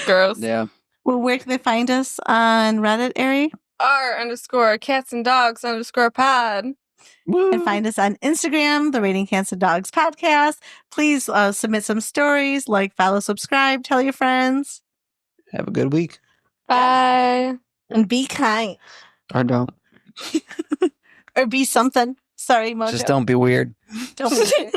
Gross. Yeah. Well, where can they find us on Reddit, Ari? R_cats and dogs_pod. And find us on Instagram, the Rating Cats and Dogs podcast. Please submit some stories, like, follow, subscribe, tell your friends, Have a good week. Bye. and be kind. Or don't. Or be something. Sorry, Mojo. Just don't be weird. Don't be